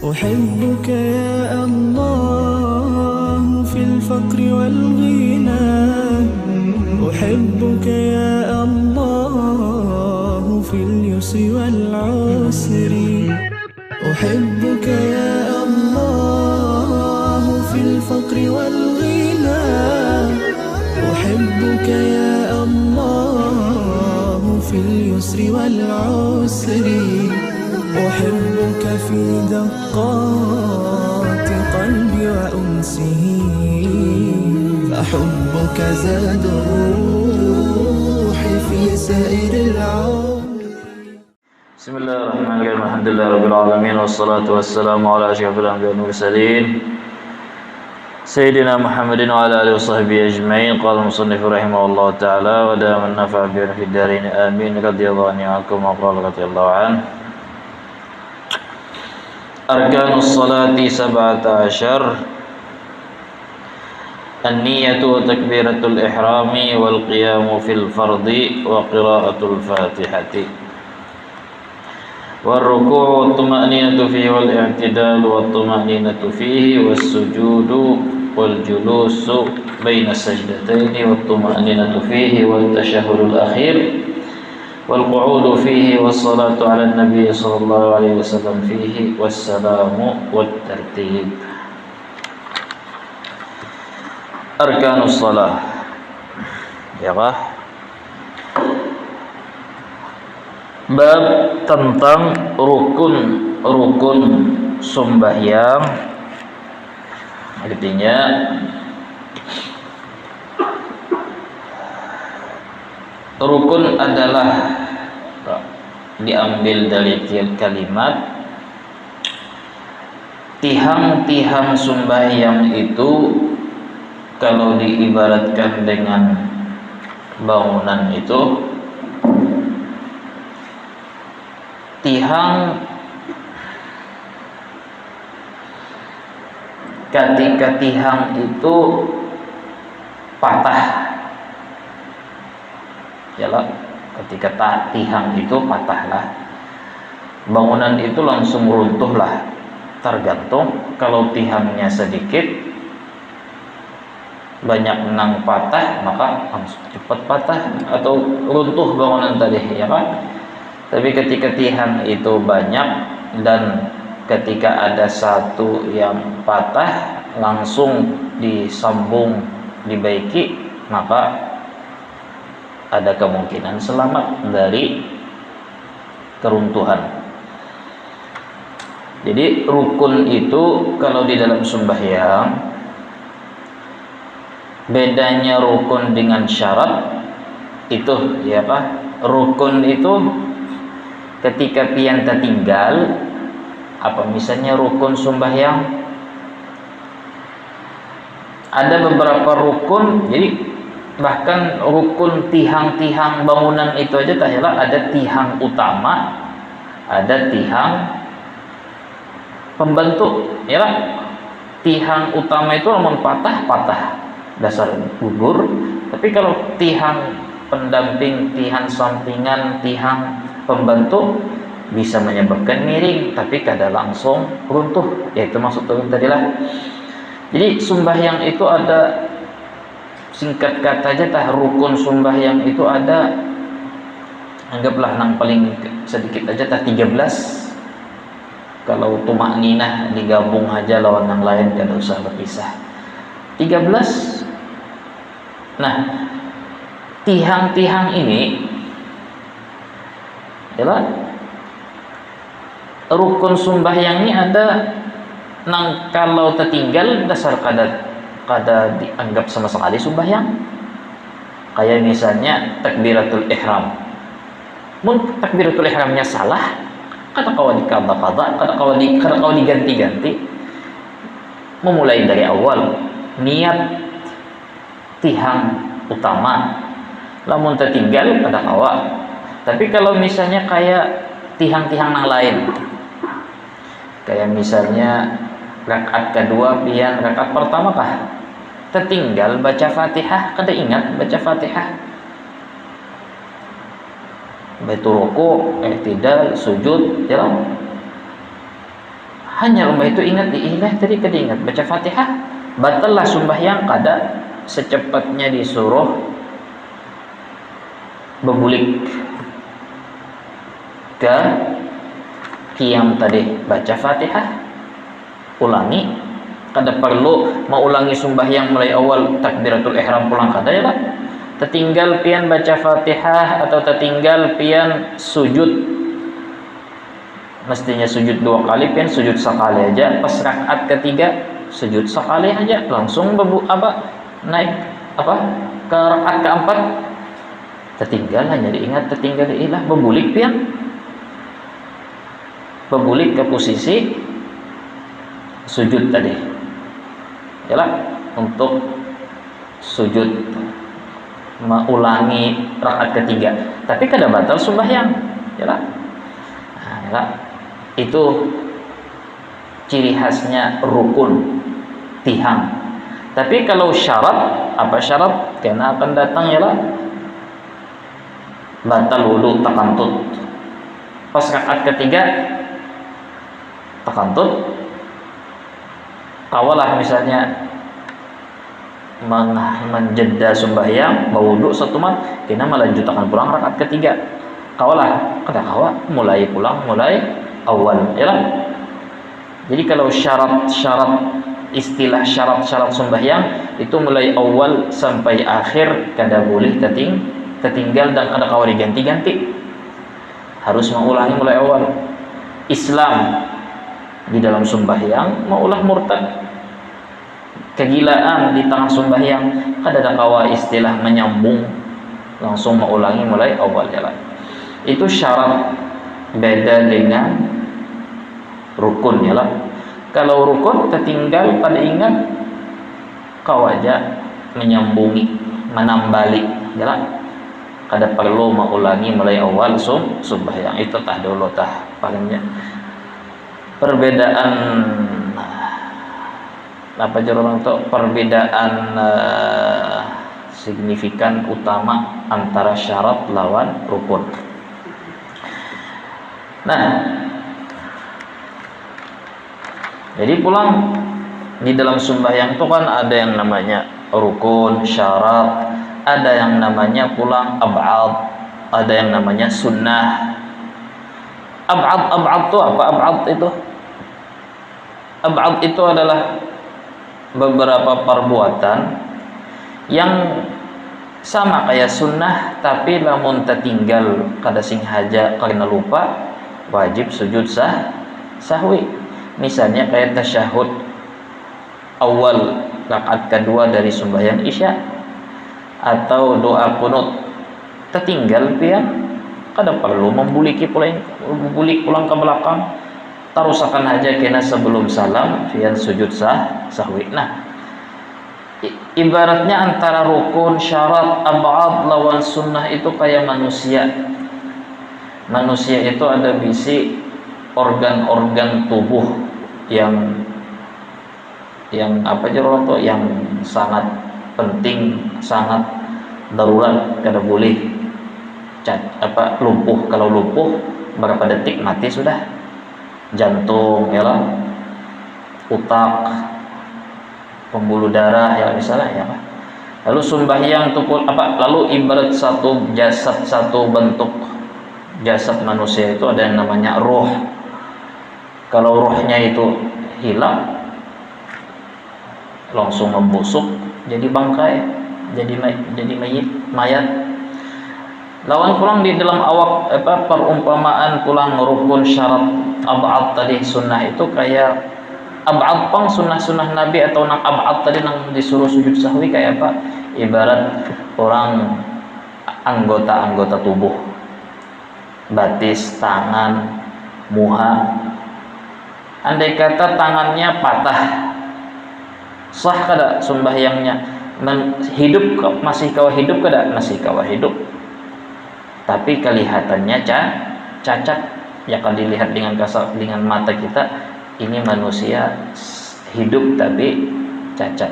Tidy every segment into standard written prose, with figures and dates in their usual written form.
أحبك يا الله في الفقر والغنى، أحبك يا الله في اليسر والعسر، أحبك يا الله في الفقر والغنى، أحبك يا الله في اليسر والعسر، أحبك في دقات قلبي وأنسه، فحبك زاد الروح في سائر العمر. بسم الله الرحمن الرحيم. الحمد لله رب العالمين، والصلاة والسلام على أشرف الأنبياء والمرسلين سيدنا محمد وعلى آله وصحبه أجمعين. قال المصنف رحمه الله تعالى: ودام النفع بنا في الدارين آمين. رضي الله عنكم وقال رضي الله عنه: أركان الصلاة 17: النية وتكبيرة الإحرام والقيام في الفرض وقراءة الفاتحة والركوع والطمأنينة فيه والاعتدال والطمأنينة فيه والسجود والجلوس بين السجدتين والطمأنينة فيه والتشهد الأخير والقعود فيه والصلاة على النبي صلى الله عليه وسلم فيه والسلام والترتيب. Arkanus shalah, ya kah? Bab tentang rukun sembahyang. Artinya rukun adalah diambil dari kalimat tihang-tihang sembahyang itu. Kalau diibaratkan dengan bangunan itu, tihang ketika tihang itu patah, yalah, ketika tihang itu patahlah, bangunan itu langsung runtuhlah. Tergantung, kalau tihangnya sedikit, banyak nang patah, maka langsung cepat patah atau runtuh bangunan tadi, ya kan? Tapi ketika tihang itu banyak dan ketika ada satu yang patah langsung disambung, dibaiki, maka ada kemungkinan selamat dari keruntuhan. Jadi rukun itu kalau di dalam sembahyang, bedanya rukun dengan syarat itu, ya Pak. Rukun itu ketika pian tertinggal, apa misalnya rukun sembahyang, ada beberapa rukun. Jadi bahkan rukun tihang-tihang bangunan itu aja tak yalah, ada tihang utama, ada tihang pembentuk, ya Pak. Tihang utama itu namun patah dasar gugur, tapi kalau tihang pendamping, tihang sampingan, tihang pembentuk bisa menyebabkan miring, tapi kadang langsung runtuh, yaitu maksud tadi lah. Jadi sembahyang itu ada, singkat kata aja tah, rukun sembahyang itu ada, anggaplah yang paling sedikit aja tah 13. Kalau tumakninah digabung aja lawan yang lain, tidak usah berpisah. 13. Nah, tihang-tihang ini adalah rukun sembahyang ini ada nang kalau tertinggal dasar kada dianggap sama sekali sembahyang. Kayak misalnya takbiratul ihram. Mun takbiratul ihramnya salah, kada kawan dikada-kada, kada kawan diganti-ganti. Memulai dari awal, niat tihang utama, lamun tertinggal pada awal. Tapi kalau misalnya kayak tihang-tihang yang lain, kayak misalnya rakaat kedua pian rakaat pertama kah tertinggal baca Fatihah, kada ingat baca Fatihah, baitu ruku, i'tidal, sujud, jalan. hanya umpah itu ingat ilah tadi kada ingat baca Fatihah, batallah sembahyang kada secepatnya disuruh bebulik ke qiyam tadi, baca Fatihah, ulangi, kada perlu mau ulangi sembahyang mulai awal takbiratul ihram pulang kada ya lah. Tertinggal pian baca Fatihah atau tertinggal pian sujud, mestinya sujud 2 kali, pian sujud sekali aja, pas rakaat ketiga sujud sekali aja, langsung naik ke rakaat keempat. Tertinggal hanya diingat tertinggal ilah, bebulik pian, bebulik ke posisi sujud tadi yalah, untuk sujud mengulangi rakaat ketiga, tapi kada batal sembahyang yalah. Nah, yalah. Itu ciri khasnya rukun tihang. Tapi kalau syarat, apa syarat? Karena akan datang yalah batal wudu takantut. Pas rakaat ketiga takantut, kawalah misalnya menjeda sembahyang bawudu satu mat, kena melanjutkan pulang rakaat ketiga, kawalah kada kawa mulai pulang mulai awal yalah. Jadi kalau syarat-syarat, istilah syarat-syarat sembahyang itu mulai awal sampai akhir kada boleh tertinggal dan kada kawa diganti-ganti, harus mengulangi mulai awal. Islam di dalam sembahyang maulah murtad, kegilaan di tengah sembahyang kada ada kawa istilah menyambung, langsung mengulangi mulai awal jalan. Itu syarat, beda dengan rukun yalah. Kalau rukun tertinggal pada ingat kawaja menyambungi, menambali yalah, kada perlu mengulangi mulai awal sembahyang. Itu tah dulu tah palingnya perbedaan apa jorong itu, perbedaan signifikan utama antara syarat lawan rukun. Nah, jadi pulang di dalam sembahyang itu kan ada yang namanya rukun, syarat, ada yang namanya pulang ab'ad, ada yang namanya sunnah. Ab'ad itu apa? Ab'ad itu adalah beberapa perbuatan yang sama kayak sunnah, tapi lamun tertinggal kada sing haja karena lupa, wajib sujud sahwi. Misalnya kayak tasyahud awal rakaat kedua dari sembahyang isya, atau doa qunut tertinggal pian, kada perlu membulik pulang ke belakang, tarusakan aja kena sebelum salam pian sujud sahwi. Nah, ibaratnya antara rukun, syarat, ab'ad lawan sunnah itu kayak manusia. Manusia itu ada bisi organ-organ tubuh yang apa jorong tuh, yang sangat penting, sangat darurat, kada boleh lumpuh. Kalau lumpuh berapa detik mati sudah. Jantung ya, otak, pembuluh darah ya misalnya ya. Lalu sembahyang itu lalu ibarat satu jasad, satu bentuk jasad manusia itu ada yang namanya roh. Kalau rohnya itu hilang, langsung membusuk jadi bangkai, jadi mayat. Lawan pulang di dalam awak perumpamaan pulang rukun, syarat, ab'ad tadi, sunnah itu kayak ab'ad pang sunnah-sunnah Nabi atau nang ab'ad tadi nang disuruh sujud sahwi kayak apa? Ibarat orang anggota-anggota tubuh, batis, tangan, muha. Andai kata tangannya patah, sah kada sembahyangnya? Hidup masih kawa hidup kada? Masih kawa hidup, tapi kelihatannya cacat. Ya kan dilihat dengan mata kita, ini manusia hidup tapi cacat.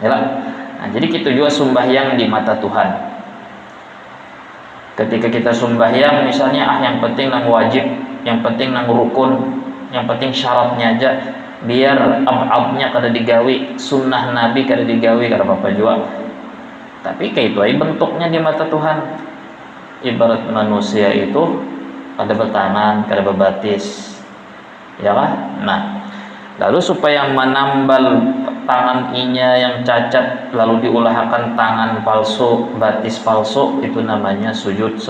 Yalah. Nah, jadi kita juga sembahyang di mata Tuhan. Ketika kita sembahyang misalnya yang penting nang wajib, yang penting nang rukun, yang penting syaratnya aja biar abadnya kada digawi, sunnah Nabi kada digawi, kada apa-apa juga. Tapi kayak itu aja bentuknya di mata Tuhan. Ibarat manusia itu kada bertangan, kada berbatis, ya kan? Nah, lalu supaya menambal tangan inya yang cacat, lalu diulahkan tangan palsu, batis palsu, itu namanya sujud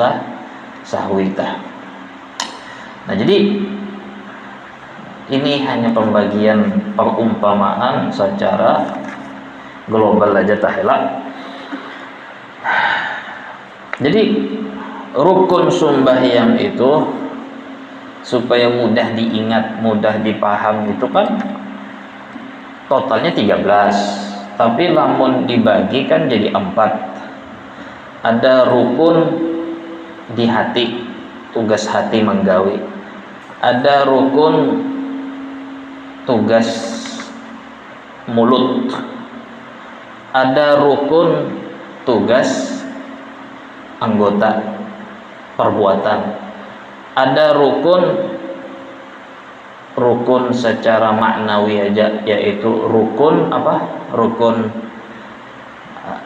sahwi. Nah, jadi ini hanya pembagian perumpamaan secara global aja tahela. Jadi rukun sembahyang itu supaya mudah diingat, mudah dipaham itu kan totalnya 13. Tapi lamun dibagi kan jadi 4. Ada rukun di hati, tugas hati menggawi. Ada rukun tugas mulut. Ada rukun tugas anggota perbuatan. Ada rukun secara maknawi aja, yaitu rukun apa? Rukun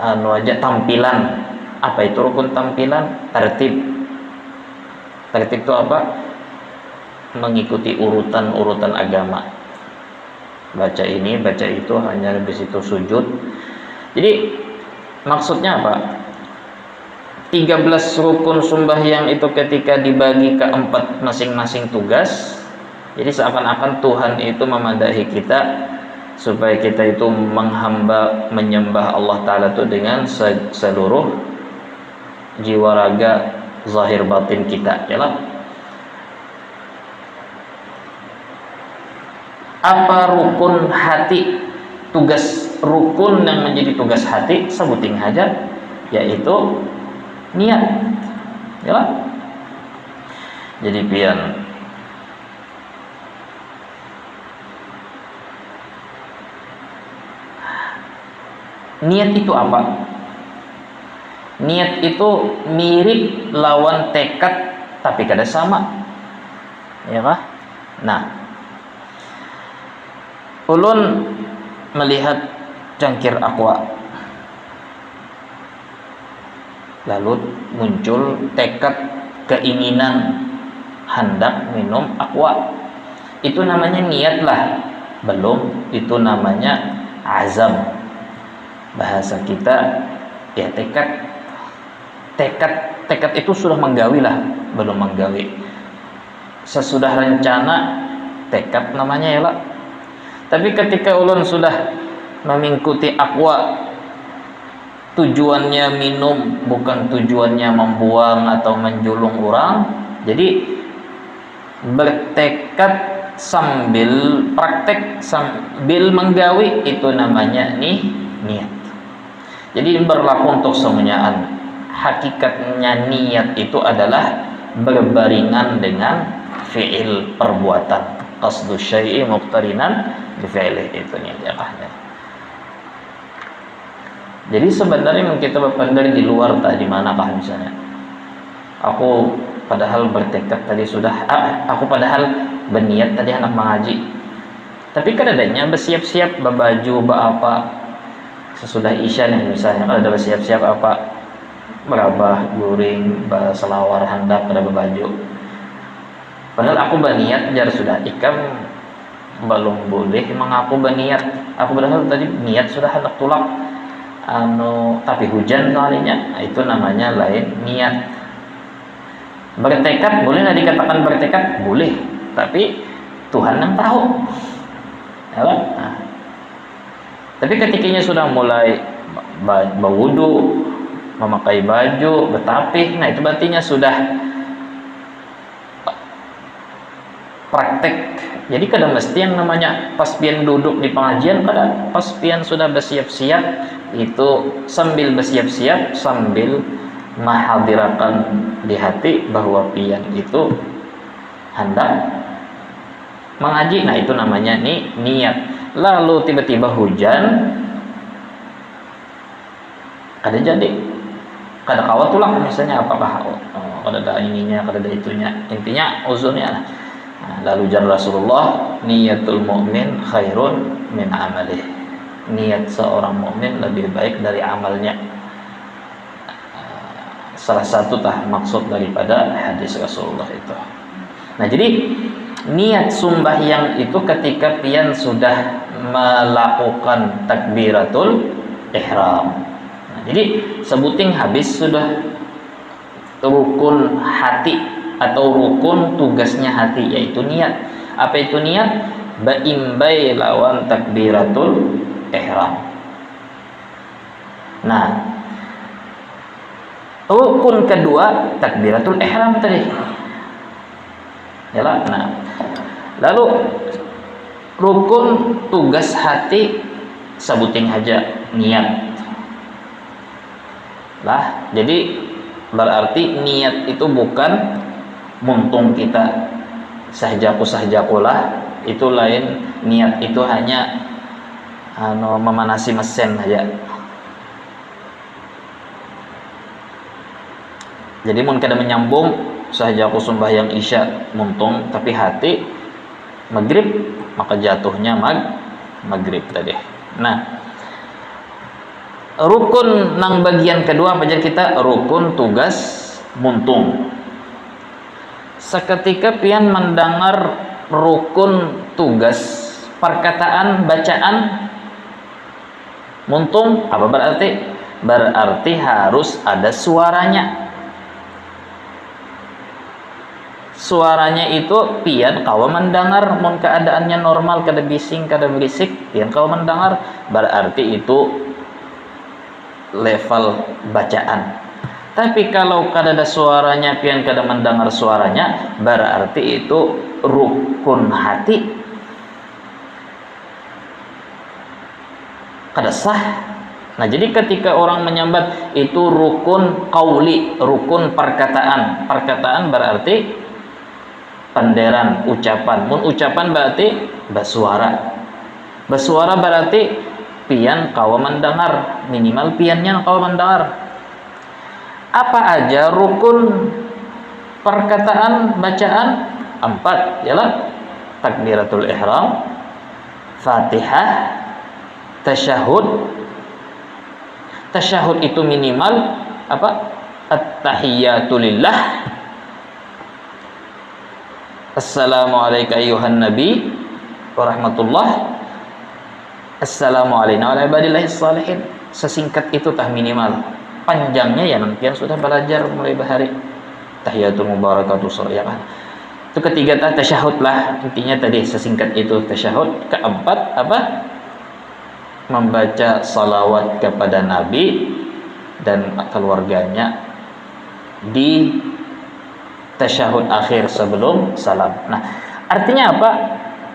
aja tampilan. Apa itu rukun tampilan? Tertib. Tertib itu apa? Mengikuti urutan-urutan agama. Baca ini, baca itu, hanya di situ sujud. Jadi maksudnya apa? 13 rukun sembahyang itu ketika dibagi ke 4 masing-masing tugas, jadi seakan-akan Tuhan itu memadahi kita supaya kita itu menghamba, menyembah Allah Ta'ala itu dengan seluruh jiwa raga zahir batin kita, ya lah. Apa rukun hati? Tugas rukun yang menjadi tugas hati sebuting aja, yaitu niat, ya lah. Jadi pian niat itu apa? Niat itu mirip lawan tekad tapi kada sama, ya kah? Nah, ulun melihat cangkir aqua, lalu muncul tekad, keinginan hendak minum aqua. Itu namanya niat lah, belum itu namanya azam. Bahasa kita ya tekad. Tekad itu sudah menggawi lah, belum menggawi. Sesudah rencana tekad namanya ya lah. Tapi ketika ulun sudah mengikuti aqua, tujuannya minum, bukan tujuannya membuang atau menjulung orang. Jadi bertekad sambil praktek, sambil menggawi, itu namanya niat. Jadi berlaku untuk semuanya. Hakikatnya niat itu adalah berbaringan dengan fi'il, perbuatan. Qasdu syai'i muqtarinan bi fi'ilih, itu niat. Jadi sebenarnya kita berpandang di luar di manakah misalnya. Aku padahal bertekad tadi sudah, aku padahal berniat tadi anak mengaji. Tapi kadang-kadang bersiap-siap berbaju, apa sesudah isya nih misalnya, kalau udah bersiap-siap apa merabah, guring, selawar, hendak pada berbaju. Padahal aku berniat jar sudah ikam belum boleh mengaku berniat. Aku padahal tadi niat sudah hendak tulak. Tapi hujan kalinya, itu namanya lain niat. Bertekad boleh nggak dikatakan bertekad? Boleh, tapi Tuhan yang tahu, ya kan? Nah, tapi ketikanya sudah mulai berwudu, memakai baju, bertapih, nah itu berarti sudah praktek. Jadi kadang mesti yang namanya pas pian duduk di pengajian, kadang pas pian sudah bersiap-siap, itu sambil bersiap-siap sambil menghadirakan di hati bahwa pian itu hendak mengaji. Nah itu namanya niat. Lalu tiba-tiba hujan, kada jadi, kada kawat tulang misalnya, apakah kada ada ininya, kada ada itunya, intinya uzurnya lah. Nah, lalu jar Rasulullah, niyatul mu'min khairun min amalih. Niat seorang mukmin lebih baik dari amalnya. Salah satu maksud daripada hadis Rasulullah itu. Nah, jadi niat sembahyang itu ketika pian sudah melakukan takbiratul ihram. Nah, jadi sebuting habis sudah rukun hati atau rukun tugasnya hati, yaitu niat. Apa itu niat? Baimbai lawan takbiratul ihram. Nah, rukun kedua takbiratul ihram tadi. Yalah. Nah, lalu rukun tugas hati sebuting aja niat. Lah, jadi berarti niat itu bukan muntung kita sahjaku-sahjakulah, itu lain. Niat itu hanya memanasi mesin aja. Jadi mun kada menyambung sahjaku sembahyang isya muntung, tapi hati maghrib, maka jatuhnya maghrib tadi. Nah, rukun nang bagian kedua apa jadi kita? Rukun tugas muntung. Seketika pian mendengar rukun tugas perkataan bacaan muntung, apa berarti? Berarti harus ada suaranya. Suaranya itu pian kawa mendengar, mun keadaannya normal, kada bising kada berisik, pian kawa mendengar, berarti itu level bacaan. Tapi kalau kada ada suaranya, pian kada mendengar suaranya, berarti itu rukun hati, kada sah. Nah, jadi ketika orang menyambat itu rukun qauli, rukun perkataan. Perkataan berarti penderan, ucapan. Mun ucapan berarti bersuara. Bersuara berarti pian kawa mendengar, minimal piannya kawa mendengar. Apa aja rukun perkataan bacaan? 4, ialah takbiratul ihram, Fatihah, tasyahud. Tasyahud itu minimal apa? At-tahiyyatulillah, Assalamualaikum ayuhan nabi warahmatullah, Assalamualaikum ala ibadillahis salihin. Sesingkat itu minimal. Panjangnya ya nantian sudah belajar mulai bahari. Tahiyatul mubarakatuh sholawat. Itu ketiga tasyahud lah. Intinya tadi sesingkat itu tasyahud. Keempat apa? Membaca salawat kepada Nabi dan keluarganya di tasyahud akhir sebelum salam. Nah, artinya apa?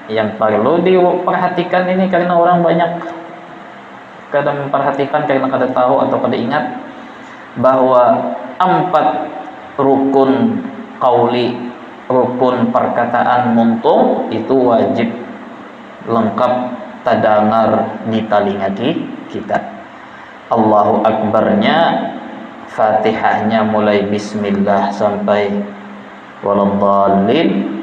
Yang perlu diperhatikan ini, karena orang banyak kadang memperhatikan karena kada tahu atau kada ingat bahwa 4 rukun qauli, rukun perkataan muntung itu wajib lengkap terdengar di telinga kita. Allahu Akbarnya, Fatihahnya mulai bismillah sampai waladhdallin.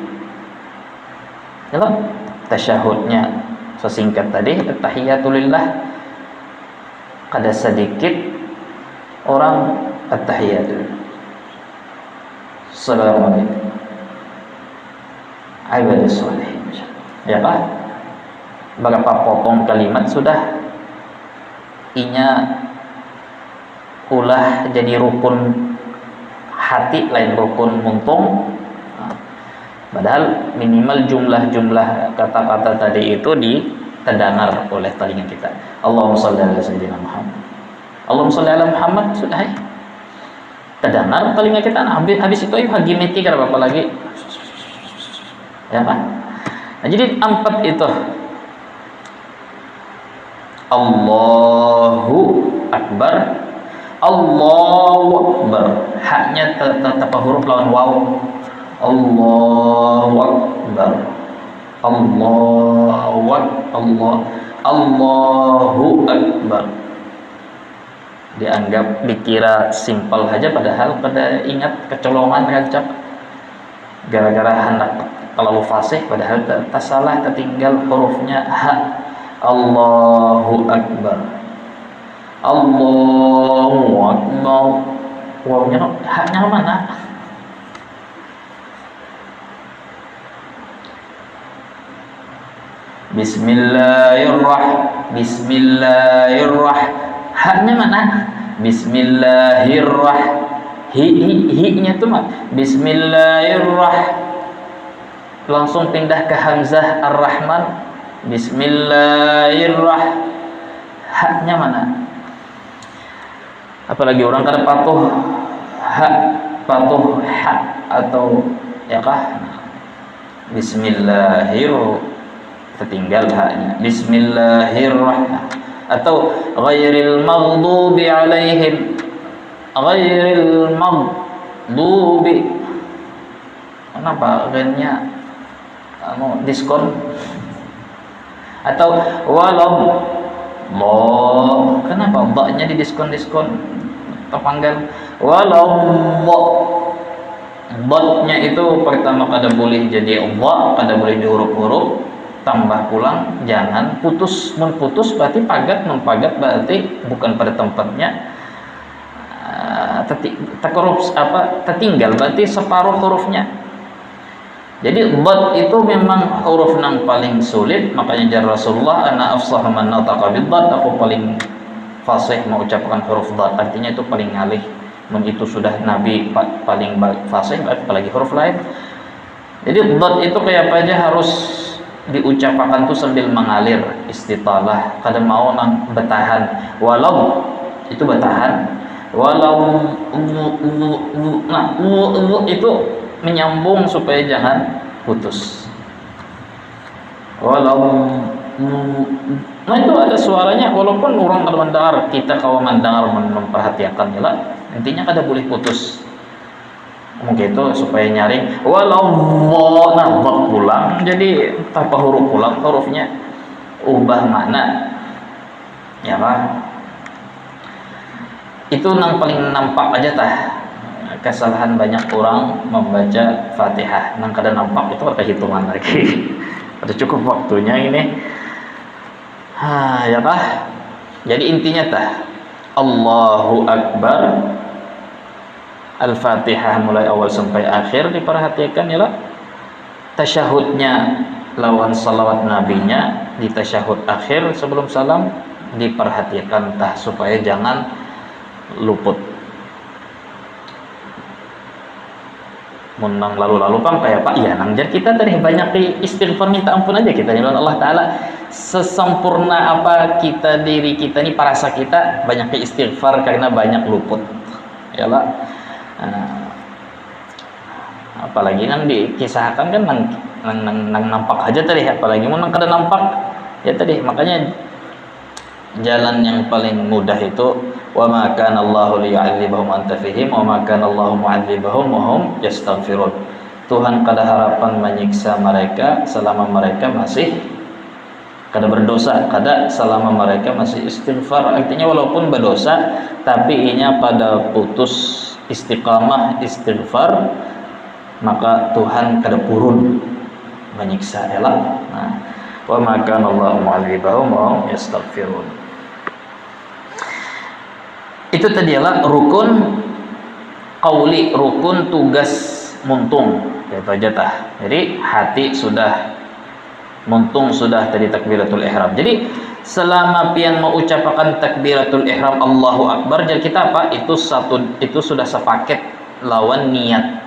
Tasyahudnya sesingkat tadi, at-tahiyatulillah. Kada sedikit orang at-tahiyatul. Assalamualaikum ibadus sholihin. Ya Pak, berapa potong kalimat sudah inya ulah jadi rukun hati, lain rukun muntung. Padahal minimal jumlah kata-kata tadi itu diterdengar oleh telinga kita. Allahumma shalli ala sayyidina Muhammad, Allahumma shalli ala Muhammad, sudah terdengar telinga kita. Nah, habis itu hagi meti kada apa lagi. Ya Pak. Nah, jadi 4 itu. Allahu Akbar, Allahu Akbar. Haknya tetap huruf lawan waw. Allahu Akbar, Allahu Akbar. Dianggap dikira simpel saja, padahal pada ingat kecolongan kancap gara-gara hendak terlalu fasih padahal salah, tertinggal hurufnya ha. Allahu Akbar, Allahu Akbar, wawnya haknya mana? Bismillahirrahmanirrahim, haknya mana? Hi-nya tuh mah Bismillahirrahmanirrahim, langsung pindah ke hamzah ar-rahman. Bismillahirrahmanirrahim, haknya mana? Apalagi orang kada patuh ha atau ya kah? Bismillahirrahmanirrahim, tertinggal haknya. Bismillahirrahmanirrahim, atau ghairil maghdubi alaihim, ghairil maghdubi, kenapa ghairnya diskon? Atau walau lo, kenapa ba-nya di diskon terpanggal? Walau ba-nya itu pertama kada boleh jadi ba, kada boleh di huruf-huruf, tambah pulang jangan putus. Putus berarti pagat, pagat berarti bukan pada tempatnya. Tertinggal berarti separuh hurufnya. Jadi dad itu memang huruf yang paling sulit, makanya jar Rasulullah ana afsahu man nataqa bid-dad, aku paling fasih mengucapkan huruf dad, artinya itu paling ngalih. Itu sudah Nabi paling fasih, apalagi huruf lain. Jadi dad itu kayak apa aja harus diucapkan tuh sambil mengalir, istitalah, kada mau nang bertahan. Walau itu bertahan, walau itu menyambung supaya jangan putus. Walau itu ada suaranya, walaupun orang kalau mendengar, kita kalau mendengar memperhatikan lah, intinya kada boleh putus. Mungkin itu supaya nyaring walau pulang, jadi tanpa huruf pulang, hurufnya ubah makna, ya kan? Itu yang paling nampak aja tah kesalahan banyak orang membaca Fatihah. Nang kada nampak itu ada hitungan lagi. Ada cukup waktunya ini. Ya kah? Jadi intinya tah Allahu Akbar, Al-Fatihah mulai awal sampai akhir diperhatikan ya lah. Tasyahudnya lawan salawat nabinya di tasyahud akhir sebelum salam diperhatikan tah supaya jangan luput. Menang lalu-lalu pang kayak Pak ya nang jar kita tadi banyak istighfar minta ampun aja kita nyuruh Allah Ta'ala. Sesempurna apa kita diri kita ini, parasa kita banyak istighfar karena banyak luput ya lah. Apalagi nang dikisahkan kan nang nampak aja tadi, apalagi mau nang kada nampak ya tadi. Makanya jalan yang paling mudah itu wa ma kana Allahu liyu'adzibahum anta fihim wa ma kana Allahu mu'adzibahum wa hum yastaghfirun. Tuhan kada harapan menyiksa mereka selama mereka masih kada berdosa, kada selama mereka masih istighfar. Artinya walaupun berdosa tapi inya pada putus istiqamah istighfar, maka Tuhan kada purun menyiksa elak. Wa ma kana Allahu mu'adzibahum wa hum yastaghfirun. Itu tadi adalah rukun qauli, rukun tugas muntung. Itu aja tah. Jadi hati sudah muntung, sudah tadi takbiratul ihram. Jadi selama pian mengucapkan takbiratul ihram Allahu Akbar, jadi kita apa? Itu sudah sepaket lawan niat.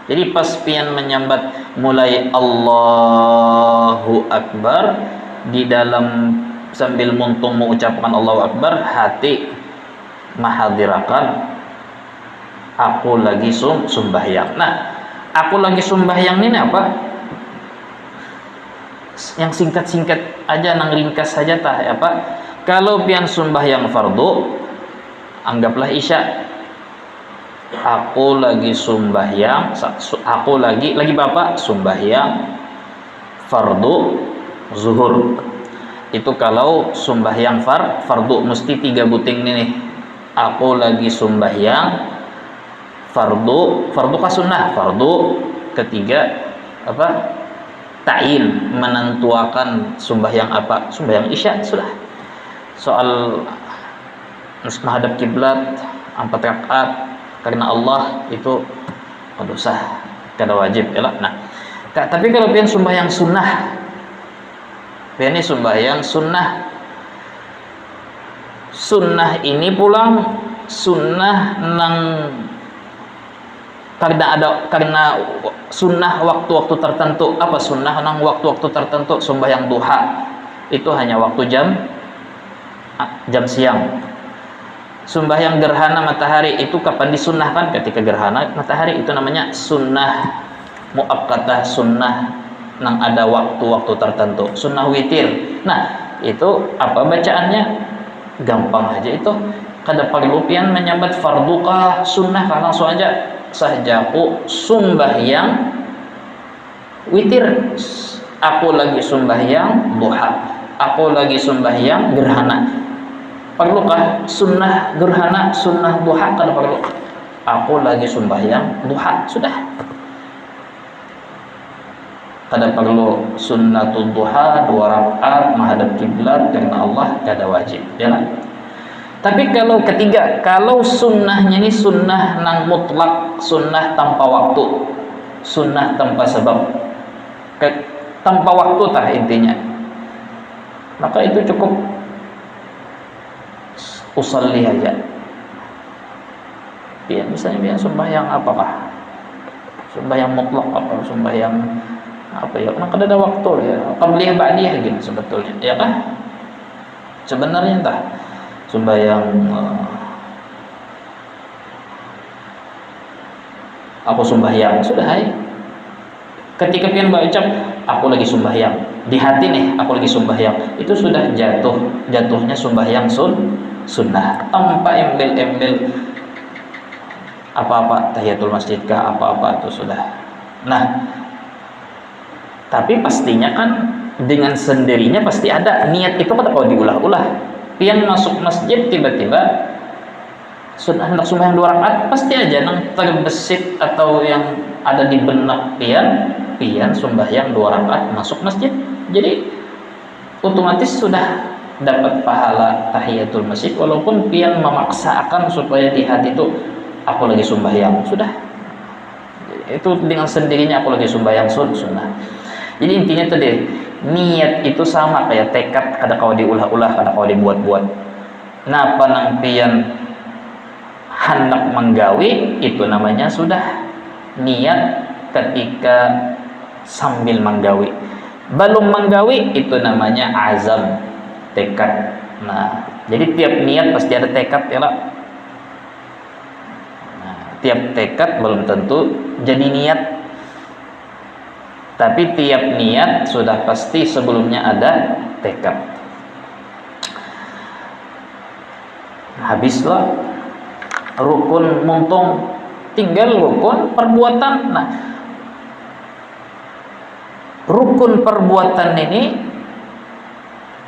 Jadi pas pian menyambat mulai Allahu Akbar, di dalam sambil muntung mengucapkan Allahu Akbar, hati mahadirakan aku lagi sembahyang. Nah, aku lagi sembahyang ini apa? Yang singkat-singkat aja, nang ringkas saja tah apa? Kalau pian sembahyang fardu, anggaplah isya. Aku lagi sembahyang, aku lagi bapak sembahyang fardu zuhur. Itu kalau sembahyang fardu mesti 3 buting nih. Aku lagi sembahyang fardu ka sunnah, fardu ketiga apa ta'yin, menentukan sembahyang apa, sembahyang isya sudah. Soal menghadap kiblat 4 rakaat karena Allah itu sah, kada wajib ya lah. Nah, tapi kalau pian sembahyang sunnah, pian ini sembahyang sunnah, sunnah ini pulang sunnah nang karena sunnah waktu-waktu tertentu. Apa sunnah nang waktu-waktu tertentu? Sembahyang duha itu hanya waktu jam siang. Sembahyang gerhana matahari itu kapan disunnahkan? Ketika gerhana matahari, itu namanya sunnah muakkatah, sunnah nang ada waktu-waktu tertentu. Sunnah witir, nah itu apa bacaannya? Gampang aja itu, kada perlu pian menyambat fardukah sunnah, karena langsung aja sahjaku sembahyang witir, aku lagi sembahyang duha, aku lagi sembahyang gerhana. Perlukah sunnah gerhana, sunnah duha? Kada perlu. Aku lagi sembahyang duha, sudah. Kada perlu sunnatul duha 2 rakaat menghadap kiblat karena Allah, kada wajib ya lah. Tapi kalau ketiga, kalau sunnahnya ini sunnah nang mutlak, sunnah tanpa waktu, sunnah tanpa sebab, tanpa waktu tah intinya, maka itu cukup usalli aja. Ya, misalnya dia sembahyang apakah? Sembahyang mutlak apa? Sembahyang apa ya? Nah, kada ada waktu ya. Qabliyah ba'diyah gitu sebetulnya, ya kan? Sebenarnya entah sembahyang aku sembahyang sudah hai. Ketika pian berucap aku lagi sembahyang, di hati nih aku lagi sembahyang, itu sudah jatuhnya sembahyang sunnah tanpa embel-embel apa-apa, tahiyatul masjid kah apa-apa, itu sudah. Nah, tapi pastinya kan dengan sendirinya pasti ada niat itu, pada kalau diulah-ulah. Pian masuk masjid tiba-tiba sudah hendak sembahyang 2 rakaat, pasti aja nang terbesit atau yang ada di benak pian sembahyang 2 rakaat masuk masjid. Jadi otomatis sudah dapat pahala tahiyatul masjid, walaupun pian memaksakan supaya di hati itu aku lagi sembahyang, sudah. Itu dengan sendirinya aku lagi sembahyang sunnah. Jadi intinya tadi, niat itu sama kayak tekad, kada kau diulah-ulah, kada kau dibuat-buat. Napa nang pian hendak menggawi, itu namanya sudah niat ketika sambil menggawi. Belum menggawi, itu namanya azam, tekad. Nah, jadi tiap niat pasti ada tekad ya lah. Nah, tiap tekad belum tentu jadi niat. Tapi tiap niat sudah pasti sebelumnya ada tekad. Habislah rukun muntung, tinggal rukun perbuatan. Nah, rukun perbuatan ini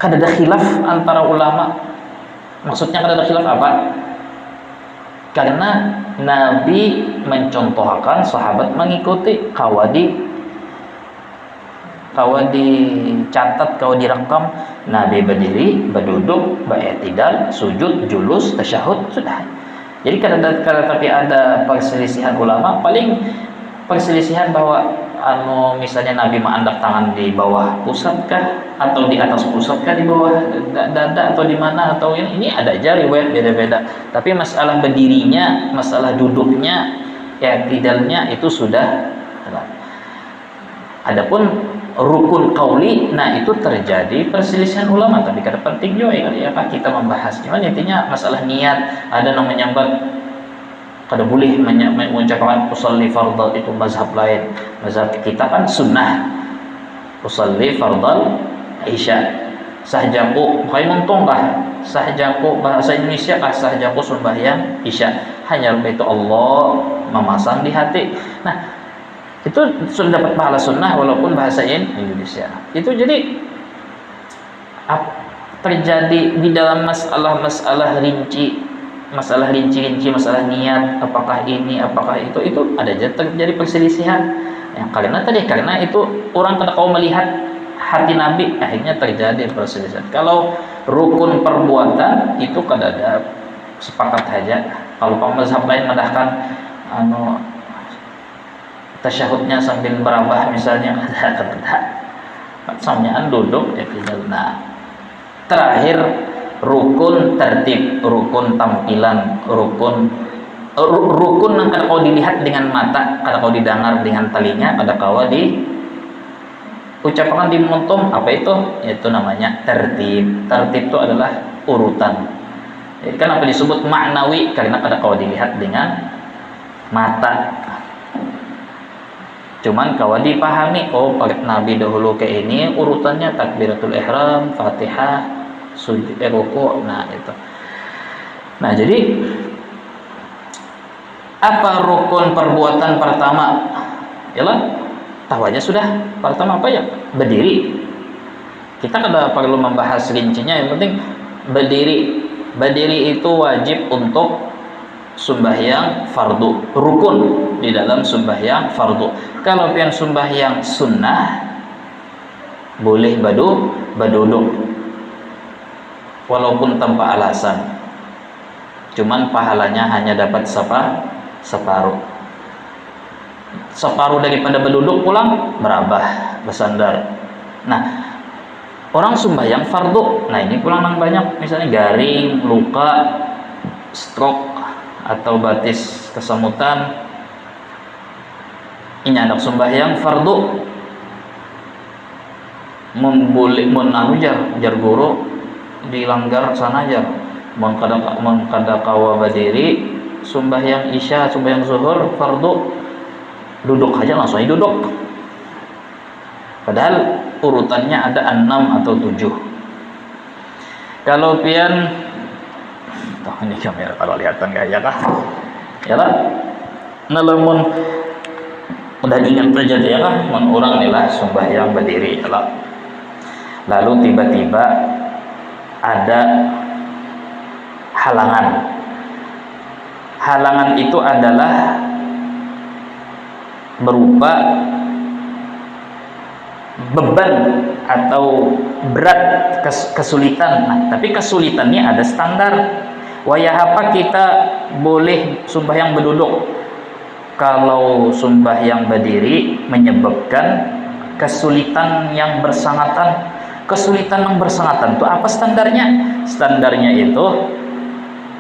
kada ada khilaf antara ulama. Maksudnya kada ada khilaf apa? Karena Nabi mencontohkan, sahabat mengikuti, kawa dicatat, kawa direkam, Nabi berdiri, berduduk, ba'tidal, sujud, julus, tasyahud, sudah. Jadi tapi ada perselisihan ulama, paling perselisihan bahwa misalnya Nabi mengangkat tangan di bawah pusat kah, atau di atas pusat kah, di bawah dada atau di mana, atau ini ada aja riwayat beda-beda. Tapi masalah berdirinya, masalah duduknya, ya tidalnya itu sudah. Adapun rukun qauli, nah itu terjadi perselisihan ulama, tapi kada penting juga ya kita membahasnya. Intinya masalah niat, ada yang menyambat kada boleh mengucapkan usolli fardal, itu mazhab lain. Mazhab kita kan sunnah, usolli fardal isya, sahjaku kai muntung kah, sahjaku bahasa Indonesia kah, sahjaku sembahyang isya, hanya itu Allah memasang di hati. Nah, itu sudah dapat pahala sunnah walaupun bahasa Indonesia. Itu jadi terjadi di dalam masalah rinci, masalah niat, apakah ini, apakah itu ada aja terjadi perselisihan. Ya, karena itu orang kada kau melihat hati Nabi, akhirnya terjadi perselisihan. Kalau rukun perbuatan itu kada ada, sepakat saja. Kalau mazhab lain mendahkan tasyahudnya sambil berabah misalnya, ada samnyaan duduk ya final. Nah, terakhir rukun tertib, rukun tampilan, rukun yang kada kau dilihat dengan mata, kada kau didengar dengan telinga, kada kau ucapan di muntum, apa itu? Itu namanya tertib. Tertib itu adalah urutan. Jadi kenapa disebut maknawi? Karena kada kau dilihat dengan mata. Cuman kau dipahami, oh pada Nabi dahulu kayak ini urutannya takbiratul ihram, Fatihah, sujud, ruku'. Nah, itu. Nah, jadi apa rukun perbuatan pertama? Yalah, tahu aja sudah. Pertama apa ya? Berdiri. Kita kada perlu membahas rincinya, yang penting berdiri. Berdiri itu wajib untuk sembahyang fardu, rukun di dalam sembahyang fardu. Kalau pian sembahyang sunnah boleh baduduk walaupun tanpa alasan. Cuman pahalanya hanya dapat separuh daripada berduduk, pulang berabah, bersandar. Nah, orang sembahyang fardu, nah ini pulang nang banyak, misalnya garing, luka, stroke atau batis kesemutan, ini anak sembahyang fardu, mun jar guru dilanggar sana aja, mun kada kawa berdiri sembahyang isya, sembahyang zuhur fardu, duduk aja langsung duduk, padahal urutannya ada 6 atau 7. Kalau pian ini kamera kalau lihatan gaya kah? Ya lah, ngelamun udah ingat saja ya kah? Orang inilah sembahyang berdiri ya lah. Lalu tiba-tiba ada halangan. Halangan itu adalah berupa beban atau berat, kesulitan. Nah, tapi kesulitannya ada standar. Wayah apa kita boleh sembahyang berduduk? Kalau sembahyang berdiri menyebabkan kesulitan yang bersangatan. Kesulitan yang bersangatan itu apa standarnya? Standarnya itu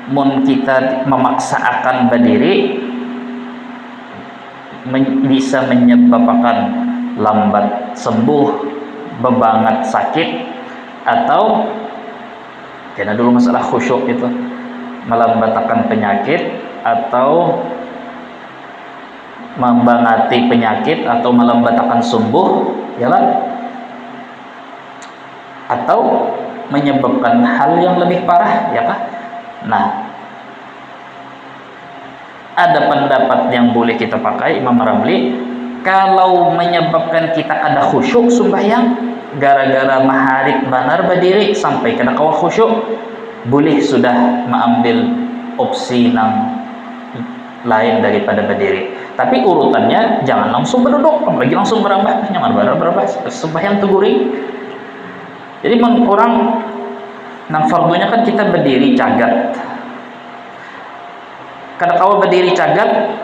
mun kita memaksa akan berdiri bisa menyebabkan lambat sembuh, bebangat sakit, atau karena dulu masalah khusyuk itu melambatkan penyakit, atau membangati penyakit, atau melambatkan sembuh, ya lah, atau menyebabkan hal yang lebih parah, ya kah? Nah, ada pendapat yang boleh kita pakai, Imam Ramli, kalau menyebabkan kita ada khusyuk sembahyang, gara-gara maharik banar berdiri sampai kena kawa khusyuk, boleh sudah mengambil opsi yang lain daripada berdiri. Tapi urutannya jangan langsung berduduk, apalagi langsung berambah, jangan berambah sembahyang teguri. Jadi orang nang fardunya kan kita berdiri cagat. Kada kawa berdiri cagat,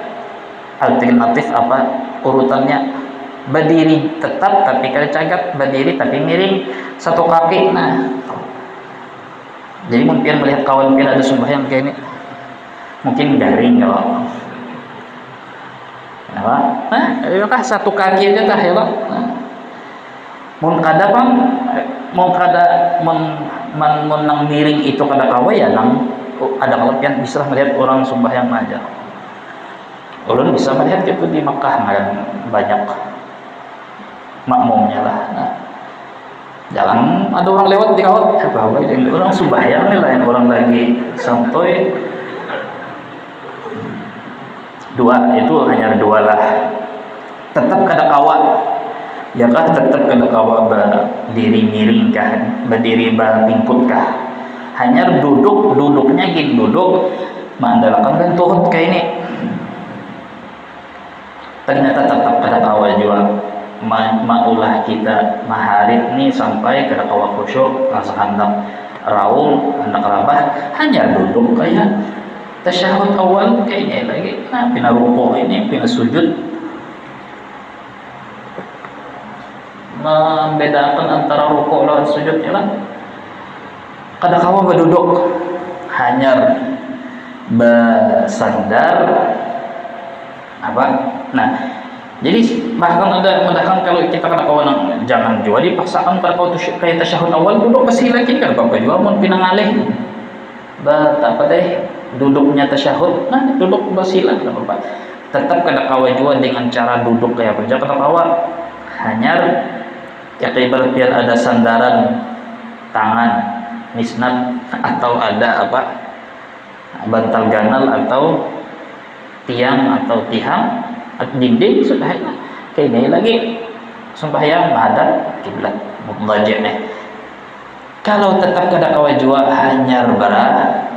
alternatif apa urutannya? Berdiri tetap tapi kada cagat, berdiri tapi miring satu kaki. Nah, jadi mungkin melihat kawan mungkin ada sembahyang kayak ini, mungkin garing kalau nah, kah satu kaki aja kah ya Pak? Nah, mun kada bang, mau kada menang miring itu kada kawa ya nang ada kelebihan bisa melihat orang sembahyang aja. Ulun bisa melihat itu di Makkah banyak makmumnya lah. Nah, jangan ada orang lewat di kawat, bahwa orang sembahyang nih lain orang lagi santuy. Itu hanya dua lah. Tetap kada kawa. Ya kah tetap kada kawa berdiri miring kah, berdiri berpingkut kah. Hanya duduknya gini duduk mengandalkan bentuk kayak ini. ternyata tetap kada kawa juga maulah kita maharit nih sampai kada kawa khusyuk rasa hendak raung hendak rabah hanya duduk kayak tasyahud awal kayaknya lagi pina ruku ini pina sujud, membedakan antara ruku lawan sujud ya lah kada kawa berduduk hanya bersandar apa. Nah jadi bahkan ada mendahkan kalau kita kada kawan jangan juga dipaksakan kada kau kayak tasyahud awal duduk pasti lagi kan apa juga mun pinangalih apa deh duduknya tasyahud duduk bersila kada apa tetap kada kawa juga dengan cara duduk kayak apa kada kawa hanya ya ibarat biar ada sandaran tangan misnad atau ada apa bantal ganal atau tiang atau tihang dinding sudah kayak ini lagi sembahyang menghadap kiblat mudajjah. Kalau tetap kada kawa jua hanya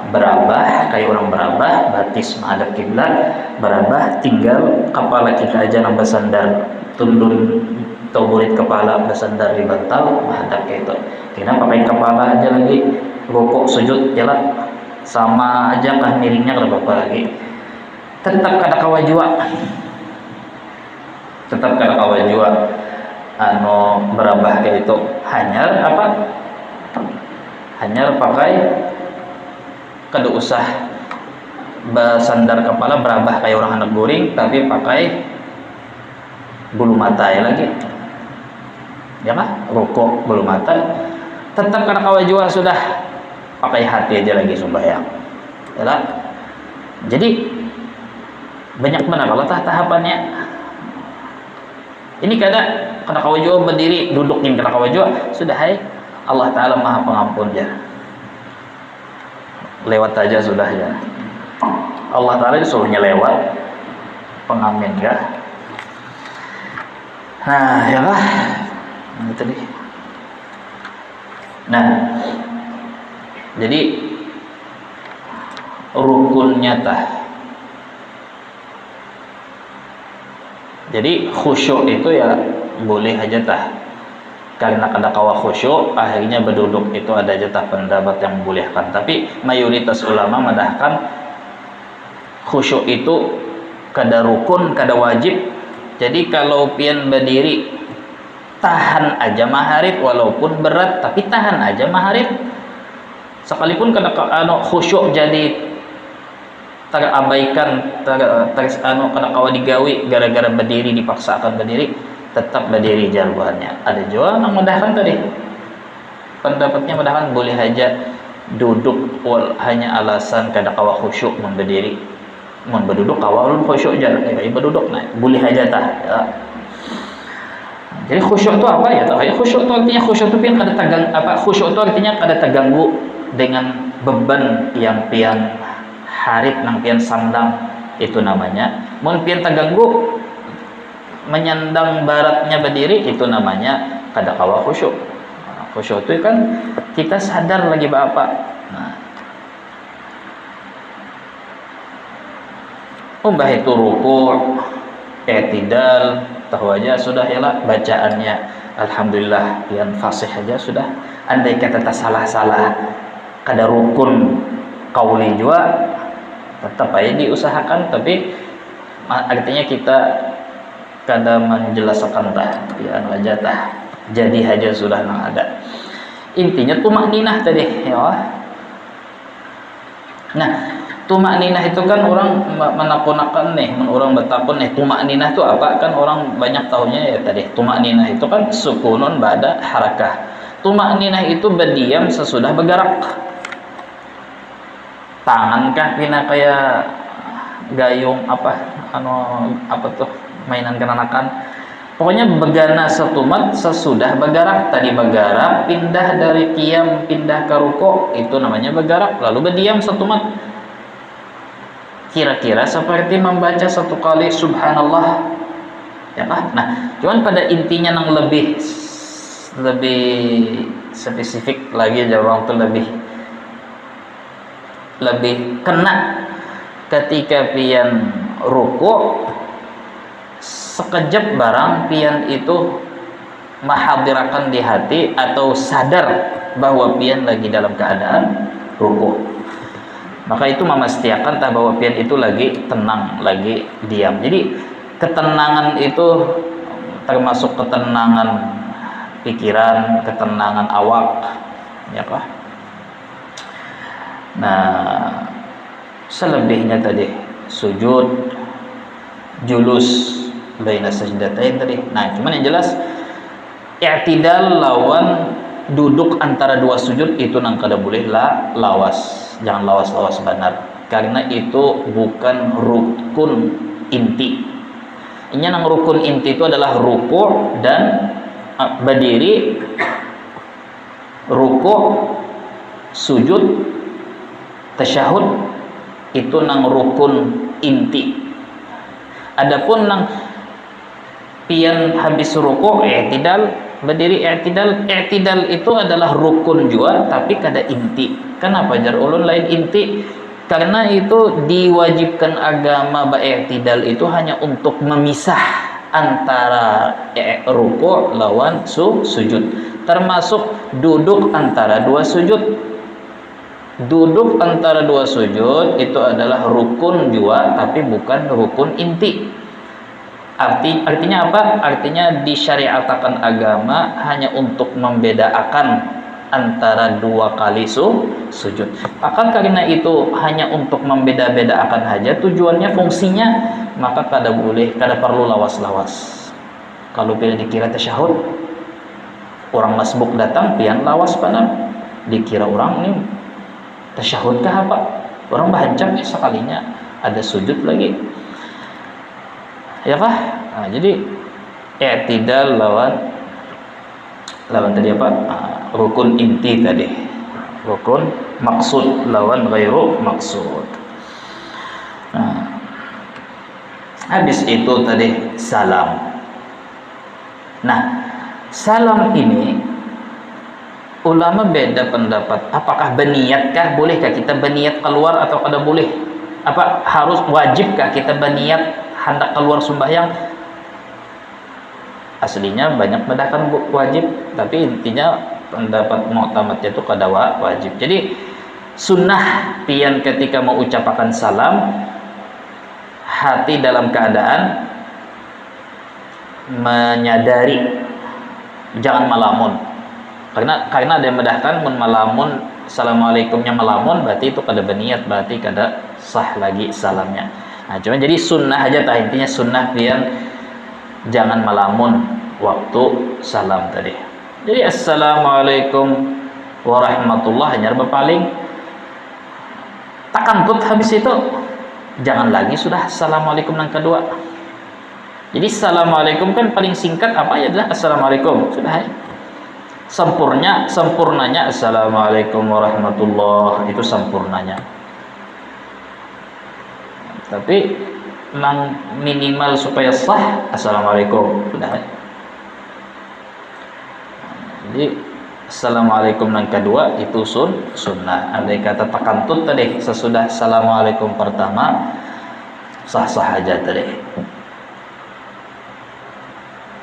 berabah kayak orang berabah batis menghadap kiblat berabah tinggal kepala kita aja nambah sandar tundun atau burit kepala bersandar di bantal menghadap kayak itu kena pakai kepala aja lagi rukuk sujud jalan sama aja kan miringnya kada apa lagi tetap kada kawa jua berabah kayak itu hanya apa hanya pakai kada usah bersandar kepala berabah kayak orang hendak guring tapi pakai bulu mata ya lagi ya kan rukuk bulu mata tetap kada kawa jua sudah pakai hati aja lagi sembahyang ya lah. Jadi banyak mana kalau tahapannya ini kada kawa jua berdiri duduk yang kada kawa jua sudah hai Allah Ta'ala maha pengampun ya lewat aja sudah ya Allah Ta'ala disuruhnya lewat pengamin ya. Nah ya lah itu deh. Nah jadi rukunnya jadi khusyuk itu ya boleh aja karena kada kawa khusyuk akhirnya berduduk itu ada aja pendapat yang membolehkan tapi mayoritas ulama mendahkan khusyuk itu kada rukun kada wajib. Jadi kalau pian berdiri tahan aja maharit walaupun berat tapi tahan aja maharit sekalipun kada khusyuk jadi terabaikan kada kawa digawi gara-gara berdiri dipaksakan berdiri tetap berdiri jawabannya. Ada juga yang mendahkan tadi pendapatnya mendahkan boleh aja duduk hanya alasan kada kawa khusyuk berdiri berduduk kawa ulun khusyuk aja berduduk boleh aja ya. Jadi khusyuk itu apa ya khusyuk itu artinya khusyuk itu pian kada tegang khusyuk itu artinya kada terganggu dengan beban yang pian harit nang pian sandang itu namanya mun pian terganggu menyandang baratnya berdiri itu namanya kada kawa khusyuk. Khusyuk itu kan kita sadar lagi apa umbah itu ruku' i'tidal tahu aja sudah ya lah bacaannya alhamdulillah pian fasih aja sudah andai kata salah-salah kada rukun kauli juga tetap aja diusahakan tapi artinya kita kada menjelaskan ya aja jadi aja sudah nang ada intinya tumakninah tadi ya. Nah tumakninah itu kan orang menakunakan orang bertakun tumakninah itu apa kan orang banyak tahunya ya tadi tumakninah itu kan sukunun ba'da harakah. Tumakninah itu berdiam sesudah bergerak. Tangankah pina kayak gayung apa tuh mainan kenanakan pokoknya begana setumat sesudah bergerak. Tadi bergerak pindah dari qiyam pindah ke ruku itu namanya bergerak lalu berdiam setumat kira-kira seperti membaca satu kali subhanallah ya kah? Nah cuman pada intinya yang lebih spesifik lagi jawab itu lebih kena ketika pian ruku sekejap barang pian itu mahadirakan di hati atau sadar bahwa pian lagi dalam keadaan ruku, maka itu memastikan bahwa pian itu lagi tenang, lagi diam. Jadi ketenangan itu termasuk ketenangan pikiran, ketenangan awak, ya kah? Nah, selebihnya tadi sujud, julus baina sajdatain tadi. Nah, cuman yang jelas i'tidal lawan duduk antara dua sujud itu nang kada boleh lawas. Jangan lawas-lawas benar. Karena itu bukan rukun inti. Ini nang rukun inti itu adalah ruku' dan berdiri, ruku', sujud, tasyahud, itu nang rukun inti. Adapun nang pian habis ruku' i'tidal, berdiri i'tidal itu adalah rukun juga tapi kada inti. Kenapa jar ulun lain inti? Karena itu diwajibkan agama i'tidal itu hanya untuk memisah antara ruku' lawan sujud. Termasuk duduk antara dua sujud. Duduk antara dua sujud itu adalah rukun juga tapi bukan rukun inti. Artinya apa? Artinya disyariatkan agama hanya untuk membedakan antara dua kali sujud. Maka karena itu hanya untuk membeda-bedakan saja tujuannya, fungsinya, maka kada perlu lawas-lawas. Kalau pilih dikira tasyahud, orang masbuk datang pian lawas panan, dikira orang ini tasyahud kah apa? Orang bahancam sekalinya ada sujud lagi. Ya kah? Nah, jadi i'tidal lawan tadi apa? Rukun inti tadi. Rukun maksud lawan ghairu maksud. Nah, habis itu tadi salam. Nah, salam ini ulama beda pendapat. Apakah berniatkah? Bolehkah kita berniat keluar atau kada boleh? Apa harus wajibkah kita berniat hendak keluar sembahyang? Aslinya banyak medahkan wajib, tapi intinya pendapat mu'tamadnya itu kada wajib. Jadi sunnah pian ketika mau ucapkan salam, hati dalam keadaan menyadari, jangan malamun. Karena ada yang medahkan mun malamun, assalamualaikumnya malamun, berarti itu kada berniat, berarti kada sah lagi salamnya. Nah, cuma jadi sunnah aja intinya sunnah pian jangan malamun waktu salam tadi. Jadi assalamualaikum warahmatullahi hanya berpaling takantut, habis itu jangan lagi sudah assalamualaikum yang kedua. Jadi assalamualaikum kan paling singkat apa ya, adalah assalamualaikum, sudah ya. Sempurnanya assalamualaikum warahmatullahi, itu sempurnanya. Tapi nang minimal supaya sah assalamualaikum, sudah ya. Jadi assalamualaikum yang kedua itu sunnah. Andai kata takantut tadi sesudah assalamualaikum pertama sah-sah aja tadi.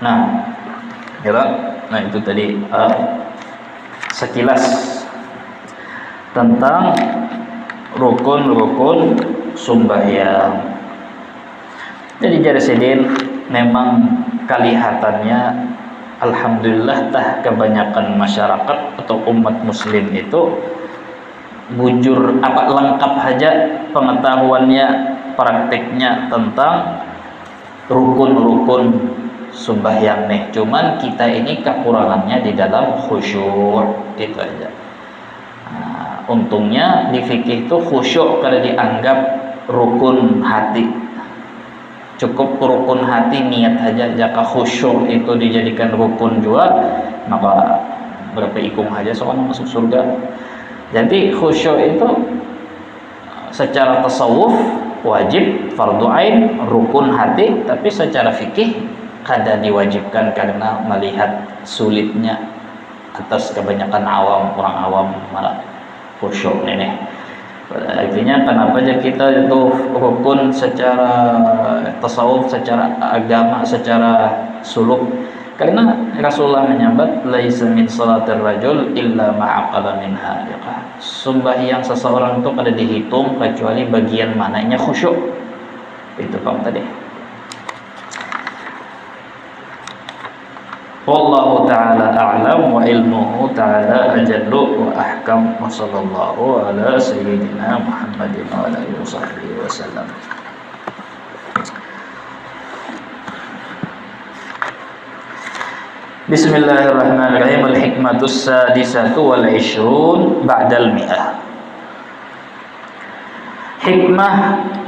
Nah itu tadi sekilas tentang rukun-rukun sembahyang. Jadi jarasidin memang kelihatannya alhamdulillah kebanyakan masyarakat atau umat muslim itu bujur lengkap aja pengetahuannya, prakteknya tentang rukun-rukun sembahyang nih. Cuman kita ini kekurangannya di dalam khusyuk, itu aja. Nah, untungnya di fikih itu khusyuk kada dianggap rukun hati. Cukup rukun hati niat aja. Jika khusyuk itu dijadikan rukun juga, maka berapa ikung aja seorang masuk surga. Jadi khusyuk itu secara tasawuf wajib, fardu ain, rukun hati, tapi secara fikih kada diwajibkan karena melihat sulitnya atas kebanyakan orang awam malah khusyuk ini. Artinya kenapa aja kita itu rukun secara tasawuf, secara agama, secara suluk? Karena Rasulullah menyambat laisa min salatir rajul illa ma'aqala minha. Sembahyang seseorang itu pada dihitung kecuali bagian mananya khusyuk. Itu kamu tadi. Wallahu ta'ala a'lam wa ilmuhu ta'ala ajallu wa ahkam wa sallallahu ala sayyidina Muhammadin wa ala alihi wa sahbihi wa sallam. Bismillahirrahmanirrahim. Al-hikmatus sadisatu wal ishrun ba'dal mi'ah. Hikmah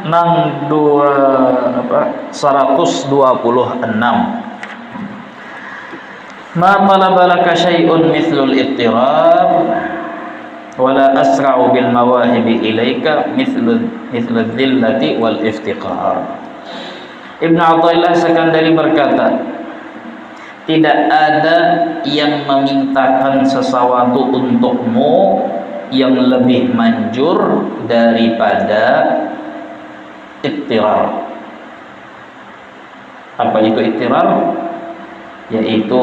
nang 126. Ma talaba laka syai'un mithlul ittirab wala asra'u bil mawahibi ilaika mithlul dhillati wal iftiqar. Ibnu Athaillah Sakandari berkata, tidak ada yang memintakan sesuatu untukmu yang lebih manjur daripada ittirar. Apa itu ittirar? Yaitu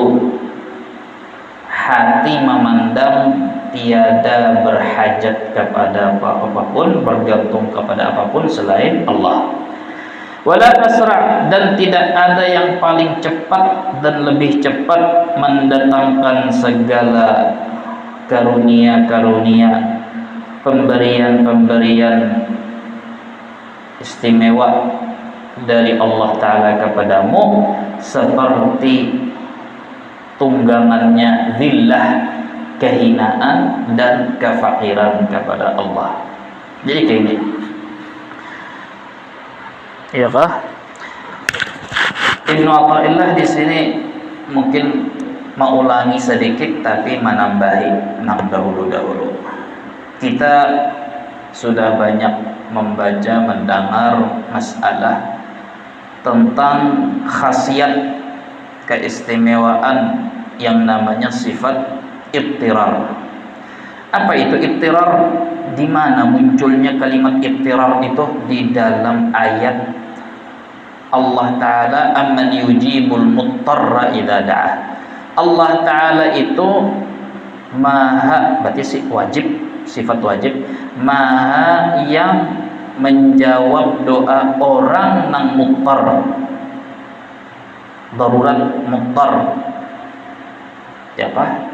hati memandang tiada berhajat kepada apapun, bergantung kepada apapun selain Allah. Wala asra', dan tidak ada yang paling cepat dan lebih cepat mendatangkan segala karunia-karunia, pemberian-pemberian istimewa dari Allah Ta'ala kepadamu seperti tunggangannya zillah, kehinaan dan kefakiran kepada Allah. Jadi kayak ini, iya kah? Ibnu Athaillah di sini mungkin mengulangi sedikit tapi menambahi nang dahulu. Kita sudah banyak membaca, mendengar masalah tentang khasiat keistimewaan yang namanya sifat ittirar. Apa itu ittirar? Di mana munculnya kalimat ittirar itu? Di dalam ayat Allah Ta'ala amman yujibul muttarra idza da'ah. Allah Ta'ala itu maha, berarti wajib, sifat wajib, maha yang menjawab doa orang nang muttar, darurat muttar, ya apa?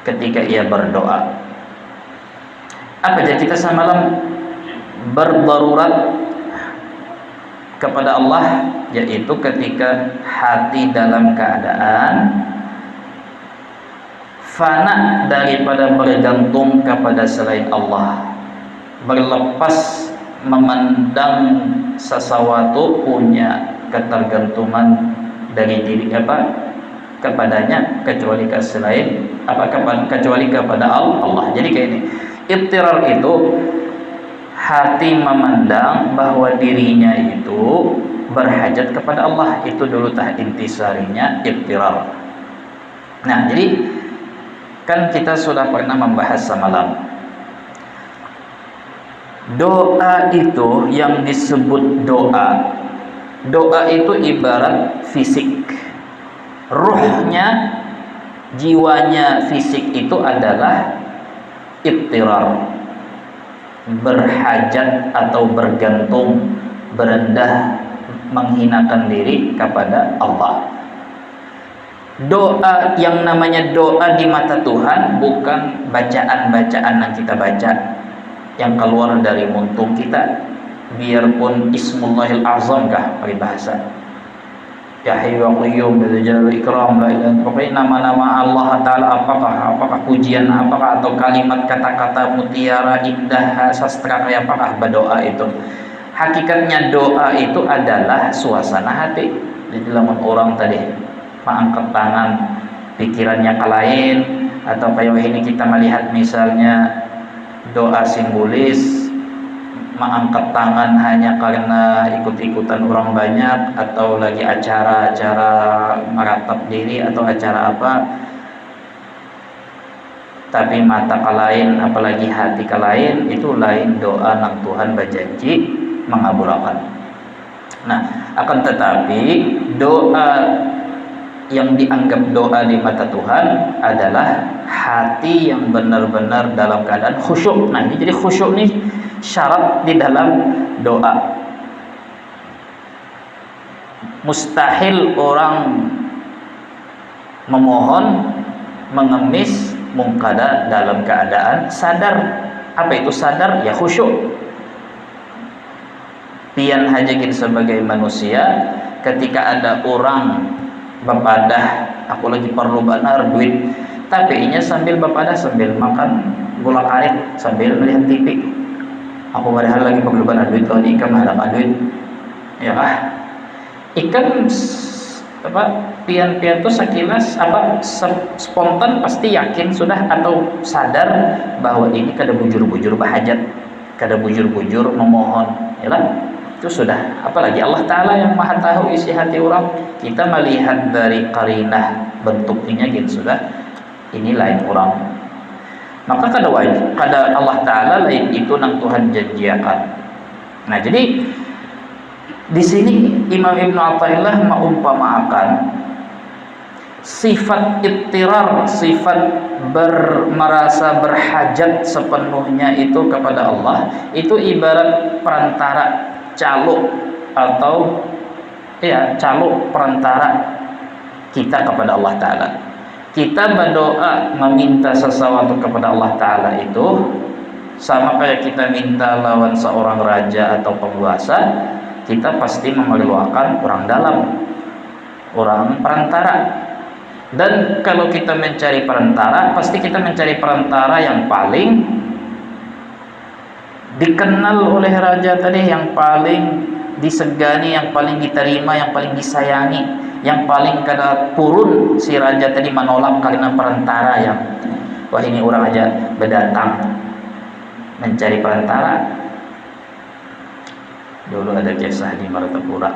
Ketika ia berdoa. Apa jadi kita semalam berdarurat kepada Allah, yaitu ketika hati dalam keadaan fana daripada bergantung kepada selain Allah, berlepas memandang sesuatu punya ketergantungan dari diri kepadanya kecuali kepada Allah. Jadi kayak ini, ittirar itu hati memandang bahwa dirinya itu berhajat kepada Allah. Itu dulu intisarinya ittirar. Nah, jadi kan kita sudah pernah membahas semalam, doa itu yang disebut doa itu ibarat fisik. Ruhnya, jiwanya fisik itu adalah ittirar, berhajat atau bergantung, berendah, menghinakan diri kepada Allah. Doa yang namanya doa di mata Tuhan bukan bacaan-bacaan yang kita baca yang keluar dari muntung kita, biarpun Ismullahil Azam kah peribahasa, Ya Hayyu wa Qayyum bil jalali wal ikram, la ilaha, pokoknya nama-nama Allah Ta'ala apakah pujian apakah atau kalimat kata-kata mutiara indah sastra kayak apakah berdoa itu. Hakikatnya doa itu adalah suasana hati. Jadi lamun orang tadi mengangkat tangan pikirannya ke lain, atau kayak ini kita melihat misalnya doa simbolis, mengangkat tangan hanya karena ikut-ikutan orang banyak, atau lagi acara-acara meratap diri atau acara apa, Tapi mata kalain apalagi hati kalain itu lain doa nang Tuhan berjanji mengabulkan. Nah, akan tetapi doa yang dianggap doa di mata Tuhan adalah hati yang benar-benar dalam keadaan khusyuk. Nah, ini jadi khusyuk nih syarat di dalam doa. Mustahil orang memohon mengemis mungkada dalam keadaan sadar. Apa itu sadar? Ya khusyuk. Pian hajakin sebagai manusia ketika ada orang bapadah, aku lagi perlu benar duit, tapi inya sambil bapadah sambil makan gula karet sambil melihat TV. Aku padahal lagi perlu benar duit, kalau ikan ada duit. Ya ikan apa pian-pian tuh sekilas spontan pasti yakin sudah atau sadar bahwa ini kada bujur-bujur bahajat, kada bujur-bujur memohon, ya lah. Itu sudah, apalagi Allah Ta'ala yang maha tahu isi hati orang. Kita melihat dari karinah bentuknya gitu sudah, ini lain orang. Maka kada wajib, kada Allah Ta'ala lain itu nang Tuhan janjiakan. Nah jadi di sini Imam Ibnu Athaillah mengumpamakan sifat ittirar, sifat merasa berhajat sepenuhnya itu kepada Allah, itu ibarat perantara, calo atau calo perantara kita kepada Allah Ta'ala. Kita berdoa meminta sesuatu kepada Allah Ta'ala itu sama kayak kita minta lawan seorang raja atau penguasa. Kita pasti memerlukan orang dalam, orang perantara. Dan kalau kita mencari perantara, pasti kita mencari perantara yang paling dikenal oleh raja tadi, yang paling disegani, yang paling diterima, yang paling disayangi, yang paling kada purun si raja tadi menolak karena perantara yang wah ini orang aja berdatang mencari perantara. Dulu ada kisah di Martapura,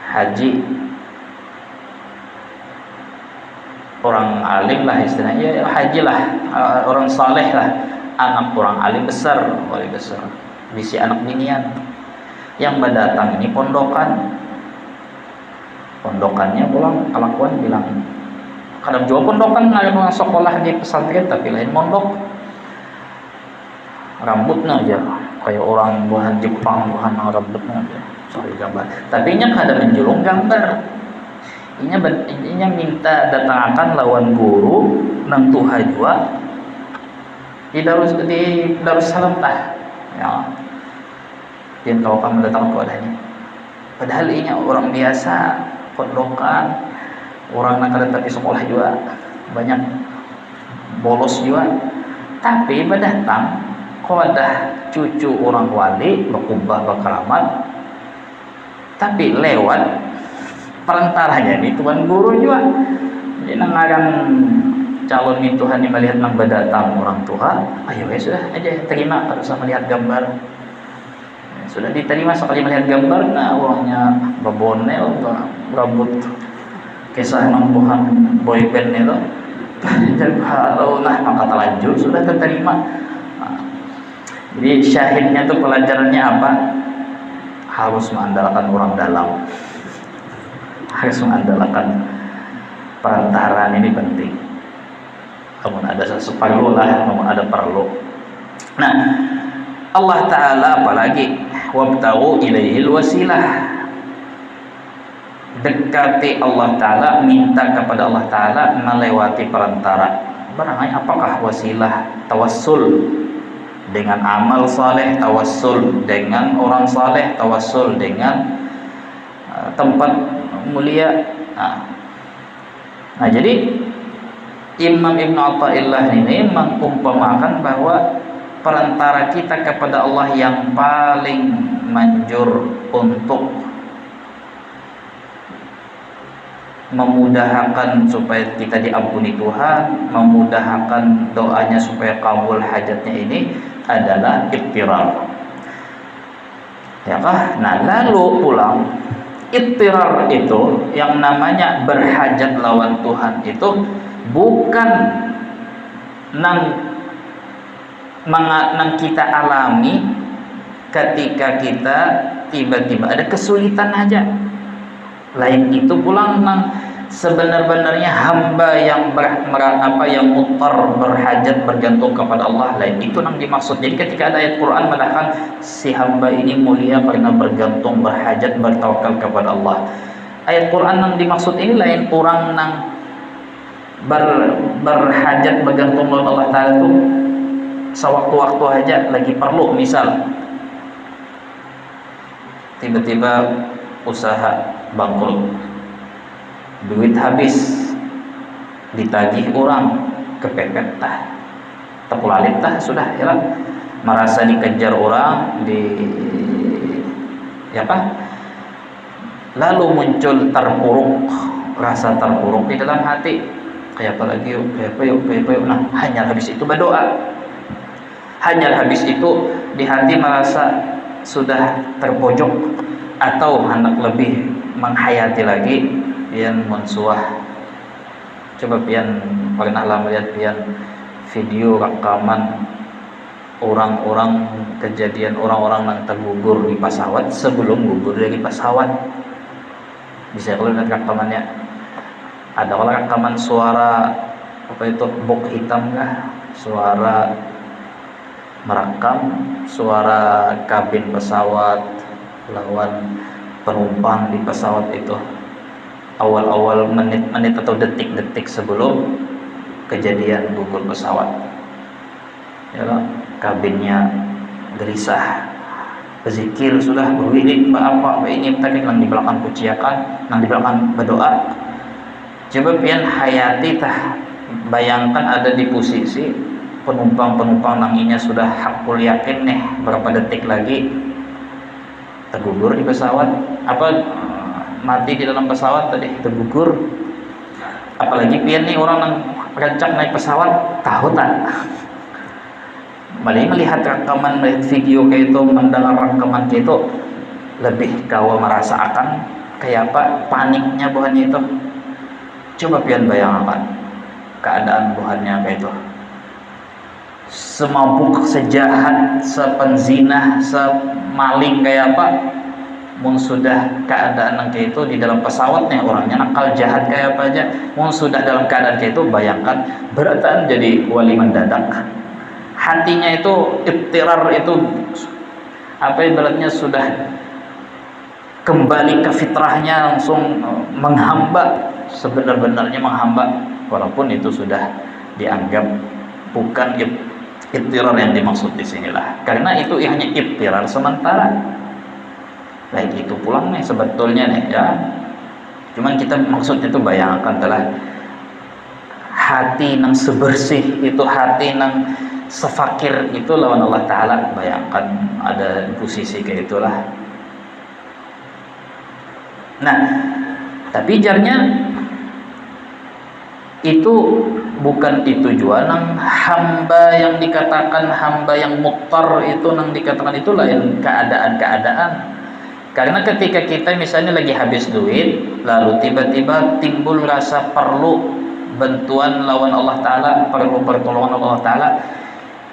haji orang alim lah istilahnya, haji lah, orang saleh lah, anak orang alim besar, wali besar, bisi anak binian yang berdatang ini pondokannya pulang kelakuan bilang kadang juga pondokan ada orang sekolah di pesantren tapi lain mondok, rambutnya aja kayak orang bahan Jepang, bahan rambutnya aja sorry gambar, tapi nya kada menjulung gambar. Inya minta datangkan lawan guru nang tuha jua di Darussalam tah ya. Dia kau kamu datang ke adanya. Padahal inya orang biasa pondokan, orang nak datang di sekolah juga banyak bolos juga. Tapi berdatang kodah cucu orang wali berkubah berkeramat, tapi lewat perantaranya ini Tuhan guru juga. Jadi nangarang calon ini Tuhan yang melihat nang berdatang orang tua, ayo ya sudah aja terima, tak usah melihat gambar. Sudah diterima sekali melihat gambar, nah orangnya berbonel, rambut kisah nambuhan boyband itu. Jadi kalau maka terlanjur sudah terima. Jadi syahidnya tuh pelajarannya apa? Harus mengandalkan orang dalam, harus mengandalkan perantaraan, ini penting. Namun ada seperlu lah, namun ada perlu. Nah, Allah Ta'ala apalagi wabtaghu ilaihil wasilah, dekati Allah Ta'ala, minta kepada Allah Ta'ala melewati perantara. Barangkali apakah wasilah? Tawassul dengan amal saleh, tawassul dengan orang saleh, tawassul dengan tempat mulia. Nah jadi Imam Ibnu Athaillah ini mengumpamakan bahwa perantara kita kepada Allah yang paling manjur untuk memudahkan supaya kita diampuni Tuhan, memudahkan doanya supaya kabul hajatnya ini adalah ittirar. Ya kah? Nah, lalu pulang ittirar itu yang namanya berhajat lawan Tuhan itu bukan nang kita alami ketika kita tiba-tiba ada kesulitan aja. Lain itu pulang nang sebenar-benarnya hamba yang yang mutar berhajat bergantung kepada Allah, lain itu nang dimaksud. Jadi ketika ada ayat Quran mengatakan si hamba ini mulia karena bergantung berhajat bertawakal kepada Allah, ayat Quran nang dimaksud ini lain orang nang berhajat bergantung kepada Allah Ta'ala itu sewaktu-waktu aja lagi perlu, misal tiba-tiba usaha bangkrut, duit habis, ditagih orang, kepepet tah, terkulalit tah, sudah ya, merasa dikejar orang, lalu muncul terpuruk, rasa terpuruk di dalam hati, kayak apa lagi yuk, kayak apa yuk, nah hanya habis itu berdoa, hanya habis itu di hati merasa sudah terpojok, atau hendak lebih menghayati lagi, pian mensuah. Coba pian pernah lah melihat pian video rekaman orang-orang, kejadian orang-orang yang tergugur di pesawat sebelum gugur dari pesawat. Bisa kalau lihat rekamannya, ada orang rekaman suara apa itu box hitam kah, suara merekam suara kabin pesawat lawan penumpang di pesawat itu awal-awal menit-menit atau detik-detik sebelum kejadian gugur pesawat. Ya, kabinnya gelisah, berzikir sudah berwirid apa ini tadi yang di belakang kuciakan, yang di belakang berdoa. Coba pian hayati tah, bayangkan ada di posisi penumpang-penumpang nanginya sudah hakul yakin nih berapa detik lagi tergugur di pesawat, mati di dalam pesawat tadi tergugur. Apalagi pian nih orang yang rancak naik pesawat, tahu tak? Balik melihat rekaman, melihat video kayak itu, mendengar rekaman kayak itu, lebih kau merasakan kayak apa paniknya buhannya itu. Coba pian bayangkan keadaan buhannya kayak itu, semabuk, sejahat, sepenzinah, semaling kayak apa, mun sudah keadaan kayak itu di dalam pesawat nih, orangnya nakal jahat kayak apa aja, mun sudah dalam keadaan kayak itu, bayangkan beratan jadi wali mendadak. Hatinya itu ibtirar, itu apa ibaratnya sudah kembali ke fitrahnya, langsung menghamba, sebenar-benarnya menghamba, walaupun itu sudah dianggap bukan ibtirar yang dimaksud di sinilah, karena itu hanya ibtirar sementara. Baik itu pulang nih sebetulnya nih ya, cuman kita maksudnya itu bayangkan telah hati nang sebersih itu, hati nang sefakir itu lawan Allah Ta'ala. Bayangkan ada posisi kayak itulah. Nah, tapi jarnya itu bukan itu jua nang hamba yang dikatakan hamba yang muktar itu, nang dikatakan itu lain keadaan-keadaan. Karena ketika kita misalnya lagi habis duit, lalu tiba-tiba timbul rasa perlu bantuan lawan Allah Ta'ala, perlu pertolongan Allah Ta'ala,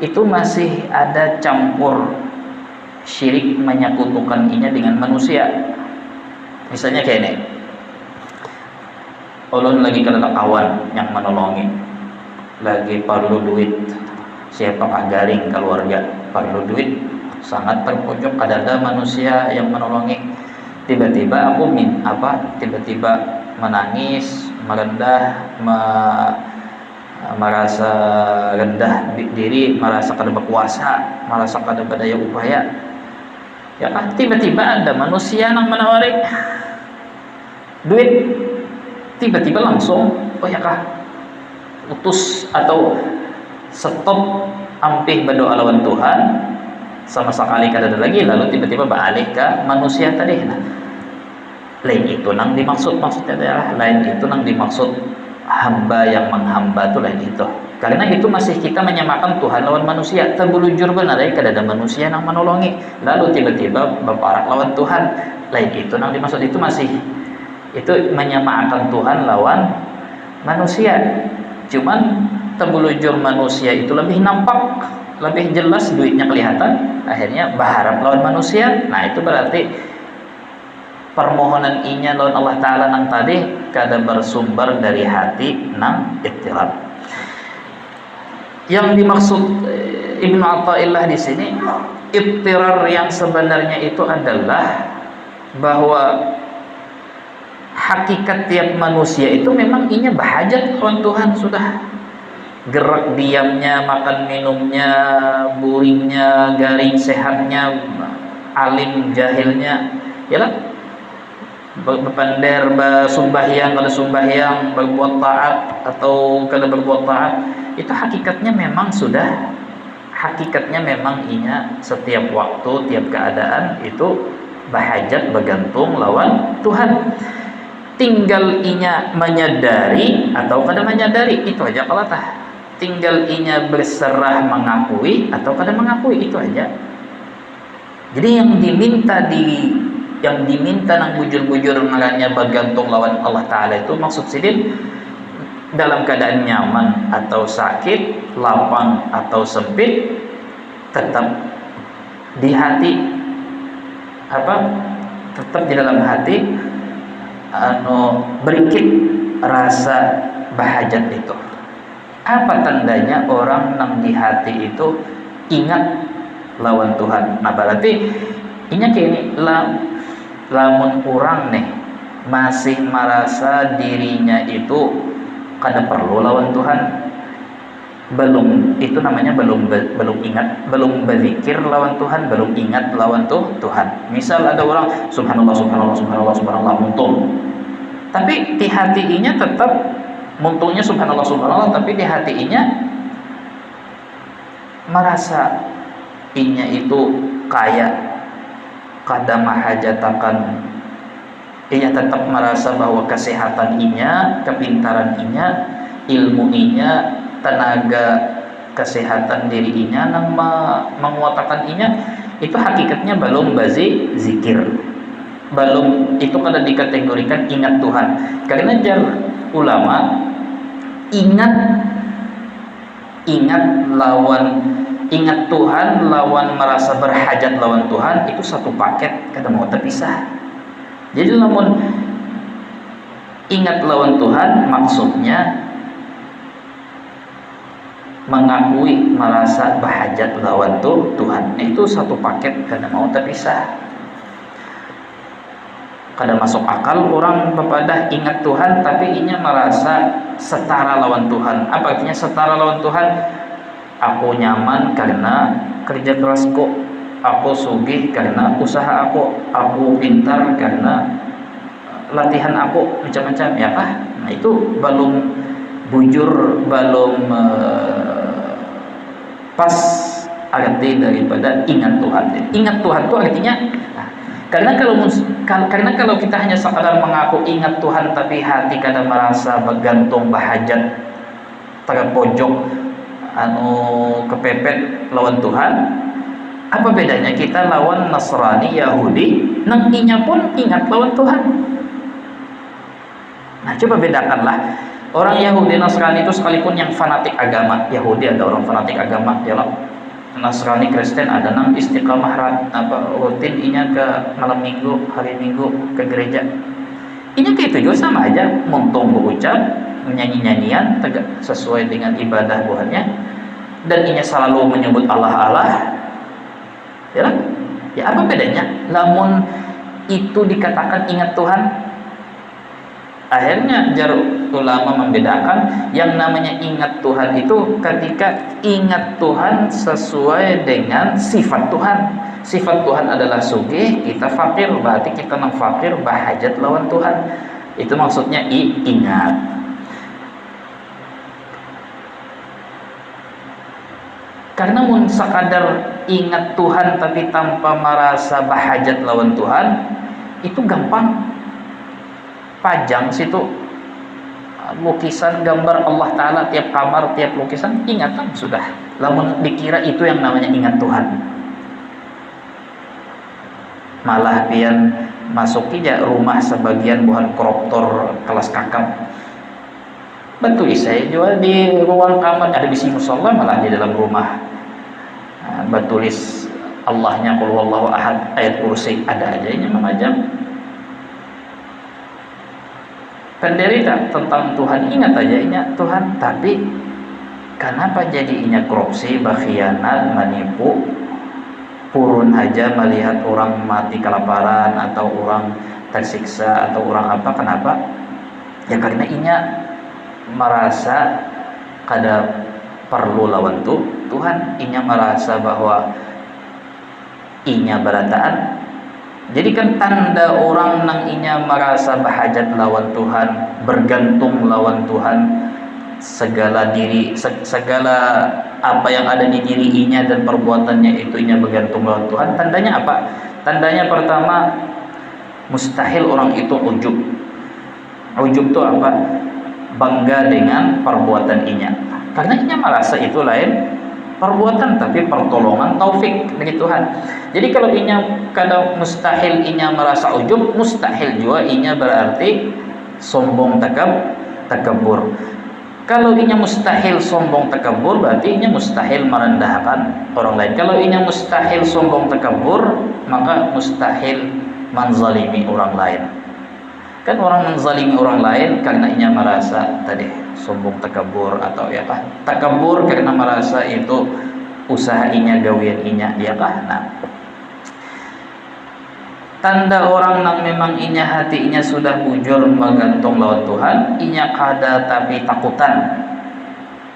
itu masih ada campur syirik, menyekutukan inya dengan manusia. Misalnya kayak ini, ulun lagi kena kawan yang menolongi, lagi perlu duit, siapa garing keluarga perlu duit, sangat terpojok, ada manusia yang menolongi, tiba-tiba aku tiba-tiba menangis, merendah, merasa rendah diri, merasa kada berkuasa, merasa kada berdaya upaya, ya kan, tiba-tiba ada manusia yang menawari duit, tiba-tiba langsung oh ya kah utus atau stop ampih berdoa lawan Tuhan sama sekali kada ada lagi, lalu tiba-tiba beralih ke manusia tadi. Nah, lain itu nang dimaksud, maksudnya adalah lain itu nang dimaksud hamba yang menghamba itu, lain itu. Karena itu masih kita menyamakan Tuhan lawan manusia, terbelujur benar kada ada manusia yang menolongi, lalu tiba-tiba berparak lawan Tuhan, lain itu nang dimaksud. Itu masih itu menyamakan Tuhan lawan manusia. Cuman tabulujur manusia itu lebih nampak, lebih jelas duitnya kelihatan, akhirnya berharap lawan manusia. Nah itu berarti permohonan inya lawan Allah Ta'ala nang tadi kada bersumber dari hati nang iktirab. Yang dimaksud Ibnu Athaillah di sini, iktirar yang sebenarnya itu adalah bahwa hakikat tiap manusia itu memang inya berhajat lawan Tuhan sudah. Gerak diamnya, makan minumnya, buringnya, garing sehatnya, alim jahilnya, ya lah. Berpander, bersumbahyang, kalau sumbahyang, berbuat taat atau kalau berbuat taat, itu hakikatnya memang sudah, hakikatnya memang inya setiap waktu, tiap keadaan itu berhajat bergantung lawan Tuhan. Tinggal inya menyadari atau kada menyadari, itu aja kalau tah. Tinggal inya berserah mengakui atau kada mengakui, itu aja. Jadi yang diminta nang bujur-bujur ngarannya bergantung lawan Allah Ta'ala itu maksud sidin dalam keadaan nyaman atau sakit, lapang atau sempit, tetap di hati tetap di dalam hati berikit rasa bahajat itu. Apa tandanya orang nang di hati itu ingat lawan Tuhan? Nah berarti inya kini lamun kurang nih masih merasa dirinya itu kada perlu lawan Tuhan, belum, itu namanya belum ingat, belum berzikir lawan Tuhan, belum ingat lawan Tuhan. Misal ada orang subhanallah subhanallah subhanallah subhanallah muntung, tapi di hati inya tetap muntungnya subhanallah subhanallah, tapi di hati inya merasa inya itu kaya kada mahajatakan, inya tetap merasa bahwa kesehatan inya, kepintaran inya, ilmu inya, tenaga kesehatan diri inya nang menguatakan inya, itu hakikatnya belum zikir, belum, itu kada dikategorikan ingat Tuhan. Karena jar ulama, ingat Tuhan lawan merasa berhajat lawan Tuhan itu satu paket, kada mau terpisah. Jadi lamun ingat lawan Tuhan maksudnya mengakui merasa berhajat lawan Tuhan, itu satu paket, kada mau terpisah. Kada masuk akal orang bepadah ingat Tuhan tapi inya merasa setara lawan Tuhan. Apa artinya setara lawan Tuhan? Aku nyaman karena kerja kerasku, aku sugih karena usaha aku pintar karena latihan aku, macam-macam ya kah? Nah itu belum bujur, belum pas arti daripada ingat Tuhan. Ingat Tuhan itu artinya karena kalau kita hanya sekadar mengaku ingat Tuhan tapi hati kada merasa bergantung bahajat terpojok kepepet lawan Tuhan, apa bedanya kita lawan Nasrani, Yahudi nang inya pun ingat lawan Tuhan? Nah coba bedakanlah orang Yahudi Nasrani itu, sekalipun yang fanatik agama. Yahudi ada orang fanatik agama, ya loh. Nasrani Kristen ada nang istiqamah rutin inya ke malam minggu, hari minggu ke gereja. Inya kayak itu juga sama aja, muntung berucap, nyanyi-nyanyian tegak sesuai dengan ibadah buahnya, dan inya selalu menyebut Allah. Ya, ya apa bedanya? Lamun itu dikatakan ingat Tuhan, akhirnya jar ulama membedakan yang namanya ingat Tuhan itu ketika ingat Tuhan sesuai dengan sifat Tuhan. Sifat Tuhan adalah sugih, kita fakir, berarti kita nang fakir bahajat lawan Tuhan. Itu maksudnya ingat. Karena mun sekadar ingat Tuhan tapi tanpa merasa bahajat lawan Tuhan, itu gampang. Pajang situ lukisan gambar Allah Ta'ala, tiap kamar, tiap lukisan ingatan sudah. Lamun dikira itu yang namanya ingat Tuhan, malah pian masuki ya rumah sebagian bukan koruptor kelas kakap, Betul, saya jual di ruang kamar, ada bisi musola malah di dalam rumah. Nah, bertulis Allahnya qul huwallahu ahad, ayat kursi, ada aja ini memajang. Penderita tentang Tuhan, ingat aja ingat Tuhan, tapi kenapa jadi inya korupsi, berkhianat, menipu, purun aja melihat orang mati kelaparan atau orang tersiksa atau orang apa, kenapa? Ya karena inya merasa kada perlu lawan Tuhan, inya merasa bahwa inya berataan. Jadi kan tanda orang nang inya merasa bahajat lawan Tuhan, bergantung lawan Tuhan, segala apa yang ada di diri inya dan perbuatannya itu inya bergantung lawan Tuhan. Tandanya apa? Tandanya pertama, mustahil orang itu ujub. Ujub itu apa? Bangga dengan perbuatan inya, karena inya merasa itu lain perbuatan tapi pertolongan taufik dari Tuhan. Jadi kalau inya kada mustahil inya merasa ujub, mustahil juga inya berarti sombong takabur. Kalau inya mustahil sombong takabur, berarti inya mustahil merendahkan orang lain. Kalau inya mustahil sombong takabur, maka mustahil menzalimi orang lain. Kan orang menzalimi orang lain karena inya merasa tadi sombong takabur, atau ya kah? Takabur karena merasa itu usaha inya, gawian inya, ya kah? Nah, tanda orang yang memang inya hatinya sudah bujur menggantung lawan Tuhan, inya kada tapi takutan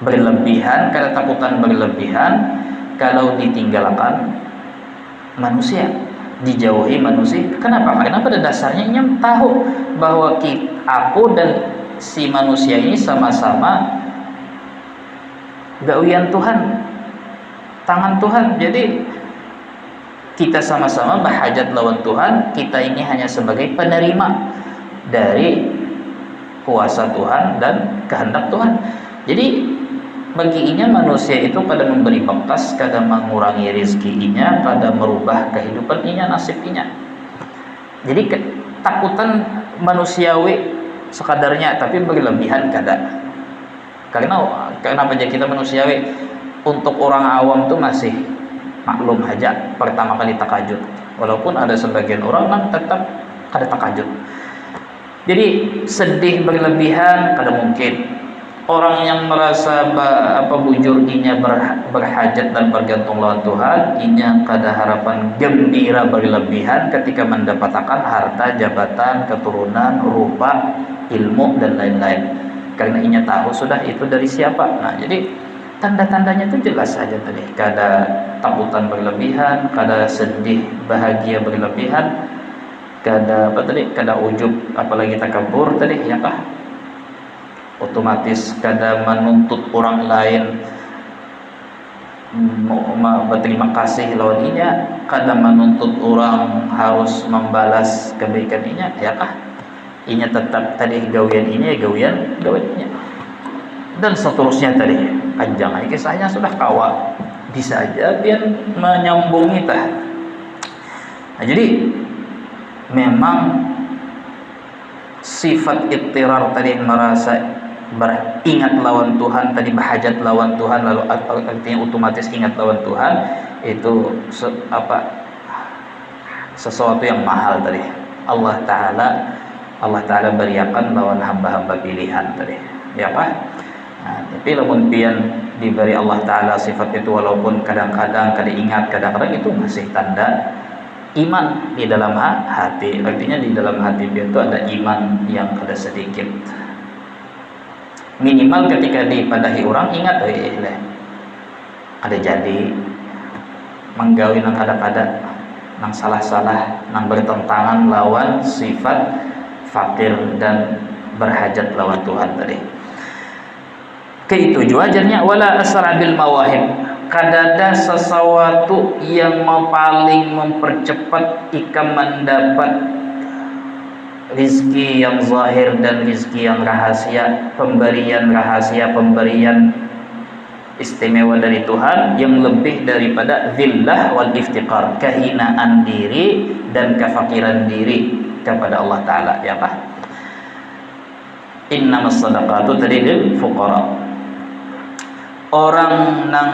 berlebihan, kada takutan berlebihan kalau ditinggalkan manusia, dijauhi manusia. Kenapa? Karena pada dasarnya inya tahu bahwa aku dan si manusia ini sama-sama gawian Tuhan, tangan Tuhan. Jadi kita sama-sama berhajat lawan Tuhan, kita ini hanya sebagai penerima dari kuasa Tuhan dan kehendak Tuhan. Jadi bagi inya manusia itu pada memberi bekas, kada mengurangi rezeki inya, kada merubah kehidupan inya, nasib inya. Jadi takutan manusiawi sekadarnya, tapi berlebihan kada. Karena kenapa aja kita manusiawi? Untuk orang awam tuh masih maklum aja pertama kali takajud, walaupun ada sebagian orang yang tetap kada takajud. Jadi sedih berlebihan kada mungkin. Orang yang merasa bujur inya berhajat dan bergantung lawan Tuhan, inya kada harapan gembira berlebihan ketika mendapatkan harta, jabatan, keturunan, rupa, ilmu dan lain-lain, karena inya tahu sudah itu dari siapa. Nah, jadi tanda-tandanya itu jelas saja tadi, kada takutan berlebihan, kada sedih bahagia berlebihan, kada kada ujub apalagi takabur tadi, ya kah? Otomatis kada menuntut orang lain berterima kasih lawan inya, kada menuntut orang harus membalas kebaikan inya, ya kah? Inya tetap tadi gawian inya, gawian inya, dan seterusnya tadi. Panjang aja kisahnya, sudah kawa bisa aja biar menyambungi tah. Nah, jadi memang sifat ittirar tadi, merasa beringat lawan Tuhan tadi, berhajat lawan Tuhan, lalu artinya otomatis ingat lawan Tuhan, itu sesuatu yang mahal tadi. Allah Ta'ala beriakan lawan hamba-hamba pilihan tadi, ya Pak. Nah, tapi lamun pian diberi Allah Ta'ala sifat itu, walaupun kadang-kadang kada ingat, kadang-kadang itu masih tanda iman di dalam hati. Artinya di dalam hati pian itu ada iman yang kada sedikit. Minimal ketika dipadahi orang, ingat ada jadi menggawi nang kada-kada, nang salah-salah, nang bertentangan lawan sifat fakir dan berhajat lawan Tuhan tadi. Keitu juga ajarnya wala asra bil mawahib, kadada sesuatu yang paling mempercepat ikam mendapat rizki yang zahir dan rizki yang rahasia, pemberian rahasia, pemberian istimewa dari Tuhan yang lebih daripada zillah wal iftiqar, kehinaan diri dan kefakiran diri kepada Allah Ta'ala, ya Pak. innamas sadaqatu tadi lil fuqara. Orang nang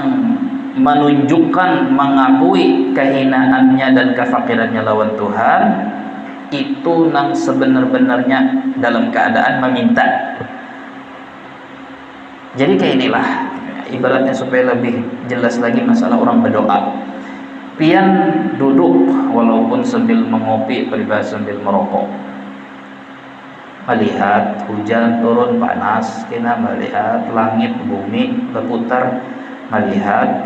menunjukkan mengakui kehinaannya dan kefakirannya lawan Tuhan itu nang sebenar-benarnya dalam keadaan meminta. Jadi kayak inilah ibaratnya supaya lebih jelas lagi masalah orang berdoa. Pian duduk walaupun sambil mengopi, peribahasa sambil merokok, melihat hujan turun panas, kita melihat langit bumi berputar, melihat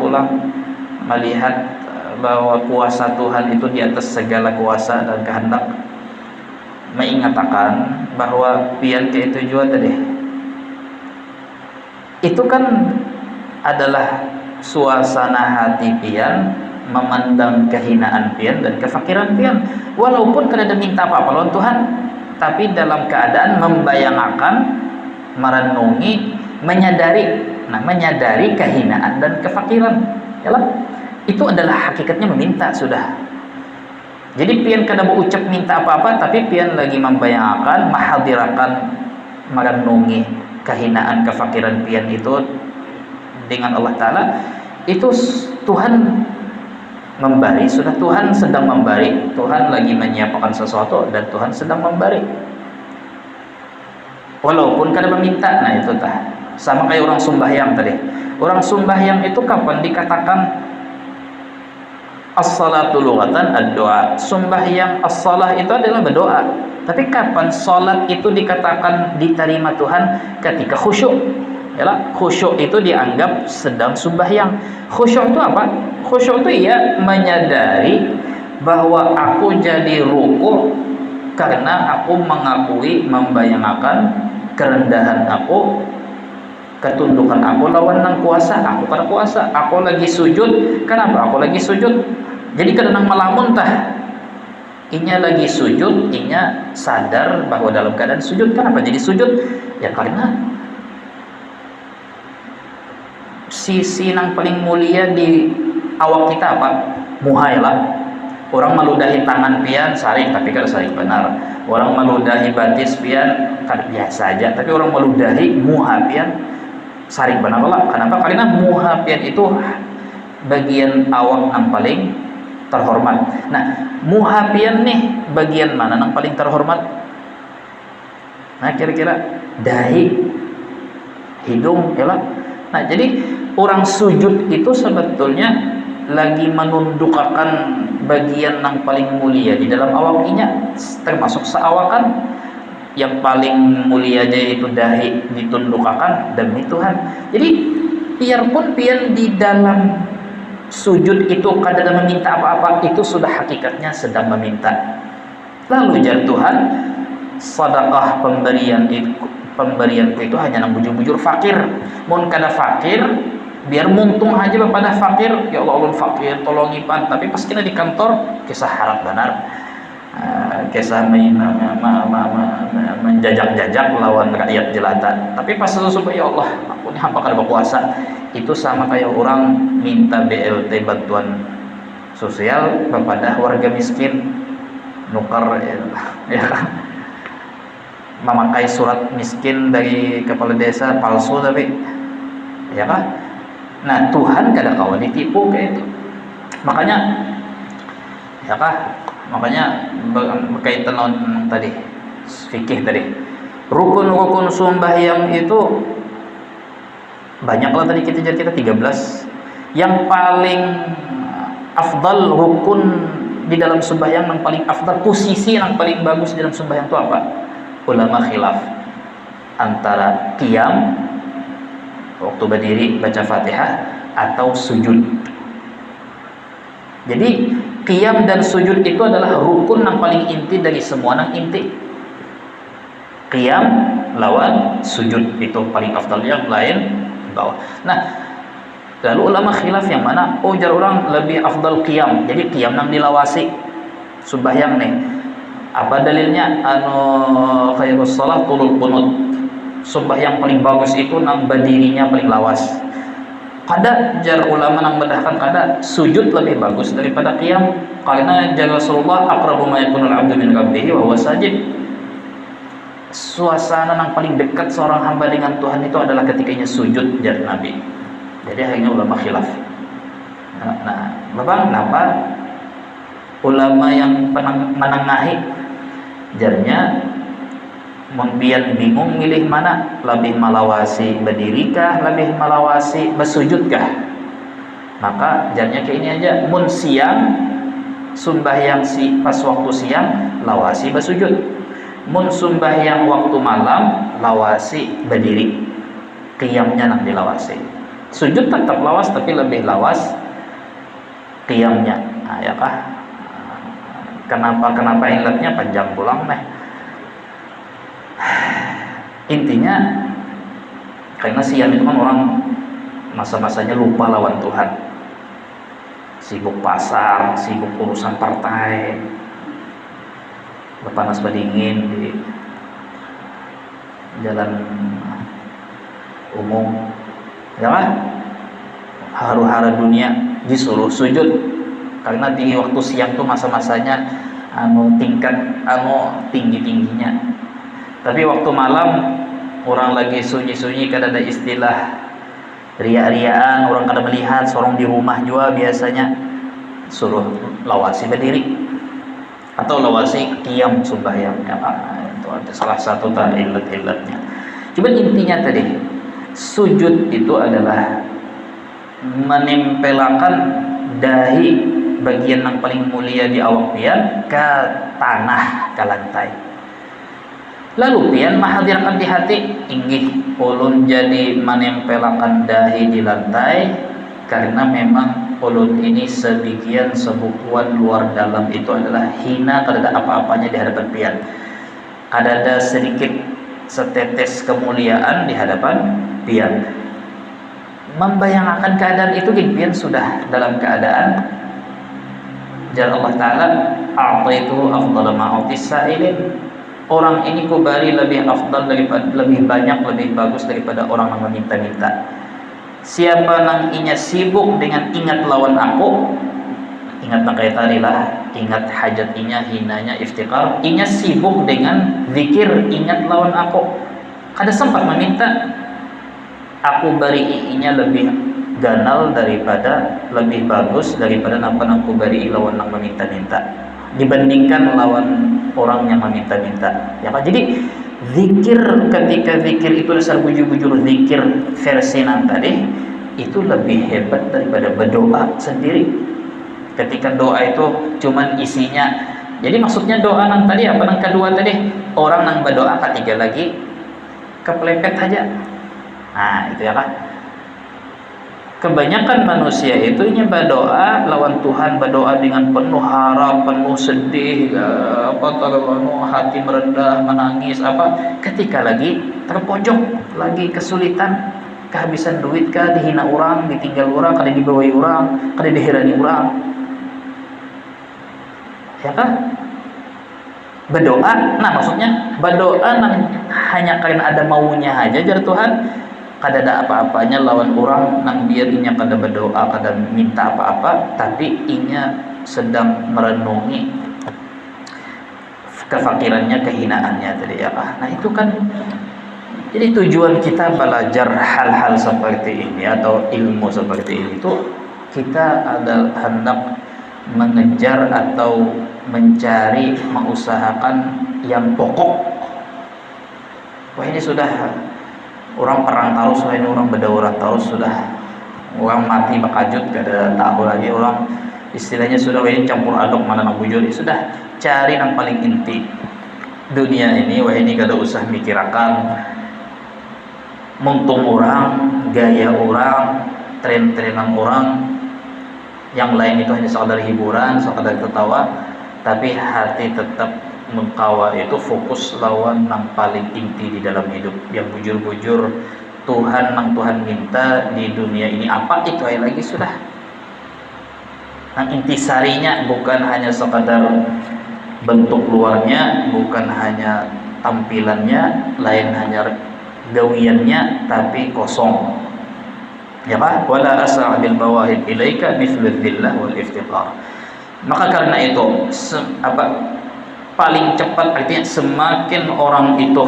bahwa kuasa Tuhan itu di atas segala kuasa dan kehendak, mengatakan bahwa pian ke itu juga tadi itu kan adalah suasana hati pian memandang kehinaan pian dan kefakiran pian, walaupun kada minta apa-apa lawan Tuhan, tapi dalam keadaan membayangkan, merenungi, menyadari kehinaan dan kefakiran. Yalah, itu adalah hakikatnya meminta sudah. Jadi pian kada mau ucap minta apa-apa, tapi pian lagi membayangkan, menghadirakan, merenungi kehinaan kefakiran pian itu dengan Allah Ta'ala. Itu Tuhan memberi, sudah Tuhan sedang memberi, Tuhan lagi menyiapkan sesuatu dan Tuhan sedang memberi walaupun kada meminta. Nah itu sama kayak orang sembahyang tadi. Orang sembahyang itu kapan dikatakan as-salatu lughatan ad-doa. Sembahyang as-salah itu adalah berdoa, tapi kapan salat itu dikatakan diterima Tuhan? Ketika khusyuk. Yalah, khusyuk itu dianggap sedang sembahyang. Khusyuk itu apa? Khusyuk itu ia menyadari bahwa aku jadi ruku karena aku mengakui, membayangkan kerendahan aku, ketundukan aku lawan nang kuasa. Aku kada kuasa. Aku lagi sujud. Kenapa aku lagi sujud? Jadi kada nang melamun tah. Inya lagi sujud, inya sadar bahwa dalam keadaan sujud. Kenapa jadi sujud? Ya karena sisi yang paling mulia di awak kita apa? Muha. Orang meludahi tangan pian saring, tapi kada saring benar. Orang meludahi batis pian kada biasa aja, tapi orang meludahi muha pian saring benar lah. Kenapa? Karena muha pian itu bagian awak yang paling terhormat. Nah, muha pian nih bagian mana yang paling terhormat? Nah, kira-kira dahi, hidung, ya lah. Nah, jadi orang sujud itu sebetulnya lagi menundukkan bagian yang paling mulia di dalam awaknya, termasuk seawakan. Yang paling mulia aja itu dahi ditundukkan demi Tuhan. Jadi biarpun pian di dalam sujud itu kadang meminta apa-apa, itu sudah hakikatnya sedang meminta. Lalu jar Tuhan, sedekah pemberianku itu hanya nang bujur-bujur fakir. Mun kada fakir, biar muntung aja pada fakir. Ya Allah, ulun fakir, tolongi pan. Tapi pas kena di kantor, kisah harap benar, kisah menjajak-jajak lawan rakyat jelata. Tapi pas sesuatu, ya Allah, aku ni hamba kada berkuasa. Itu sama kayak orang minta BLT, bantuan sosial, kepada warga miskin, nukar ya kan, memakai surat miskin dari kepala desa palsu, tapi ya kan. Nah, Tuhan kada kawan ditipu kayak itu. Makanya ya kan, makanya berkaitan dengan tadi fikih tadi, rukun-rukun sembahyang itu banyaklah tadi kita 13. Yang paling afdal rukun di dalam sembahyang, yang paling afdal, posisi yang paling bagus di dalam sembahyang itu apa? Ulama khilaf antara qiyam waktu berdiri baca Fatihah atau sujud. Jadi qiyam dan sujud itu adalah rukun yang paling inti dari semua yang inti. Qiyam lawan sujud itu paling afdal, yang lain bawah. Nah, lalu ulama khilaf yang mana? Oh, jar orang lebih afdal qiyam. Jadi qiyam nang dilawasi sembahyang nih. Apa dalilnya? Khairus shalah tulul qunut. Sembahyang paling bagus itu nang berdirinya paling lawas. Kada jar ulama nang mendahkan kada sujud lebih bagus daripada qiyam, karena jaga Rasulullah aqrabu ma yakunul 'abdu min rabbih wa huwa sajid. suasana yang paling dekat seorang hamba dengan Tuhan itu adalah ketika ia sujud, jar Nabi. Jadi akhirnya ulama khilaf. Nah, Bapak kenapa ulama yang menengahi jarnya membian bingung milih mana, lebih melawasi berdirikah, lebih melawasi bersujudkah? Maka jarnya kayak ini aja, mun siang sumbahyang pas waktu siang lawasi bersujud, mun sumbahyang waktu malam lawasi berdiri, qiyamnya nak dilawasi. Sujud tetap lawas tapi lebih lawas qiyamnya. Nah, ya kah? Kenapa ilatnya panjang pulang nih. Intinya karena siang itu kan orang masa-masanya lupa lawan Tuhan, sibuk pasar, sibuk urusan partai, panas dingin di jalan umum, ya kan? Haru-hara dunia disuruh sujud karena di waktu siang tuh masa-masanya tingkat tinggi-tingginya. Tapi waktu malam orang lagi sunyi-sunyi, kada ada istilah ria-riaan, orang kada melihat, seorang di rumah juga biasanya suruh lawasi berdiri atau lawasi qiyam sembahyang. Itu ada salah satu ilat-ilatnya. Cuma intinya tadi, sujud itu adalah menempelkan dahi bagian yang paling mulia di awak pian ke tanah, ke lantai. Lalu pian menghadirkan di hati, inggih ulun jadi menempelkan dahi di lantai karena memang ulun ini sebagian sebukuan luar dalam itu adalah hina, tidak ada apa-apanya di hadapan pian. Ada sedikit setetes kemuliaan di hadapan pian. Membayangkan keadaan itu pian sudah dalam keadaan jar Allah Ta'ala, a'taitu afdala ma'utis sa'ilin. Orang ini kubari lebih afdal daripada, lebih banyak, lebih bagus daripada orang yang meminta-minta. Siapa nang inya sibuk dengan ingat lawan aku, ingat nak kayak tadi lah, ingat hajat inya, hinanya, iftikar, inya sibuk dengan zikir, ingat lawan aku, kada sempat meminta, aku bari inya lebih ganal daripada, lebih bagus daripada napa nang kubari lawan nang meminta-minta, dibandingkan lawan orang yang meminta-minta. Ya kan? Jadi zikir, ketika zikir itu dasar bujur-bujur zikir versi nang tadi itu lebih hebat daripada berdoa sendiri. Ketika doa itu cuman isinya, jadi maksudnya doa nang tadi apa nang kedua tadi, orang nang berdoa ketiga lagi keplepet aja. Nah itu ya kan. Kebanyakan manusia itu hanya berdoa lawan Tuhan, berdoa dengan penuh harap, penuh sedih, hati merendah, menangis, ketika lagi terpojok, lagi kesulitan, kehabisan duit, dihina orang, ditinggal orang, kada dibawai orang, kada dihirani orang, ya kan? Berdoa, nah maksudnya berdoa hanya karena ada maunya aja jar Tuhan. Kada ada apa-apanya lawan orang nang biar inya kada berdoa, kada minta apa-apa, tapi inya sedang merenungi kefakirannya, kehinaannya tadi ya. Nah itu kan jadi tujuan kita belajar hal-hal seperti ini atau ilmu seperti ini itu kita adalah hendak mengejar atau mencari, mengusahakan yang pokok. Wah ini sudah orang perang terus, ini orang berdaulat terus, sudah orang mati bakajut, kada tahu lagi orang istilahnya sudah ini campur aduk mana nak bujur, sudah cari yang paling inti dunia ini. Wah ini kada usah mikirakan muntung orang, gaya orang, tren-trenan orang, yang lain itu hanya sekadar hiburan, sekadar tertawa, tapi hati tetap mengkawa itu fokus lawan yang paling inti di dalam hidup, yang bujur-bujur Tuhan, yang Tuhan minta di dunia ini apa itu aja lagi sudah. Yang intisarinya bukan hanya sekadar bentuk luarnya, bukan hanya tampilannya, lain hanya gawiannya, tapi kosong. Ya Pak, wala asra bil bawahid ilaika mithlu dzillah wal iftiqar. Maka karena itu paling cepat, artinya semakin orang itu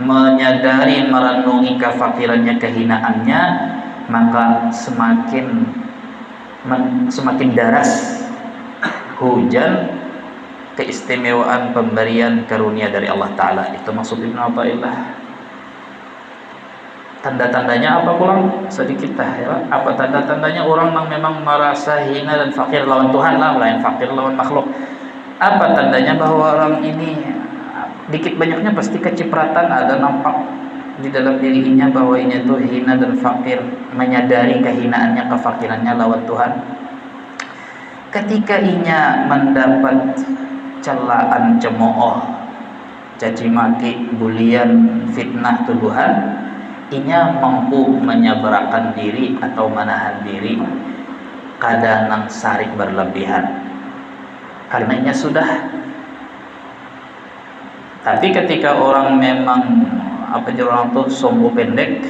menyadari, merenungi kefakirannya, kehinaannya, maka semakin deras hujan keistimewaan pemberian karunia dari Allah Ta'ala. Itu maksud Ibnu Athaillah. Tanda-tandanya apa pulang? Sedikit ya. Apa tanda-tandanya orang yang memang merasa hina dan fakir lawan Tuhan lah, lain fakir lawan makhluk. Apa tandanya bahwa orang ini dikit banyaknya pasti kecipratan ada nampak di dalam dirinya bahwa ini tuh hina dan fakir, menyadari kehinaannya, kefakirannya lawan Tuhan. Ketika inya mendapat celaan, cemooh, caci maki, bulian, fitnah, tuduhan, inya mampu menyabarkan diri atau menahan diri kada nang sarik berlebihan karena inya sudah. Tapi ketika orang memang orang tuh sombong pendek,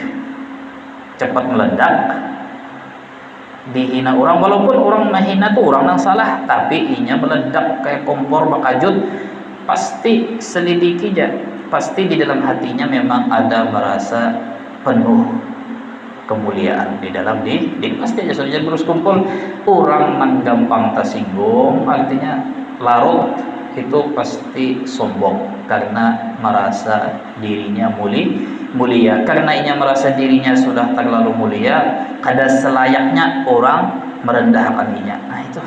cepat meledak, dihina orang, walaupun orang menghina tuh orang yang salah, tapi inya meledak kayak kompor bakajut, pasti selidiki aja, pasti di dalam hatinya memang ada merasa penuh kemuliaan di dalam pasti aja saja terus kumpul orang yang gampang tersinggung, artinya larut itu pasti sombong karena merasa dirinya mulia. Karena inya merasa dirinya sudah terlalu mulia, kada selayaknya orang merendahkan inya. Nah itu.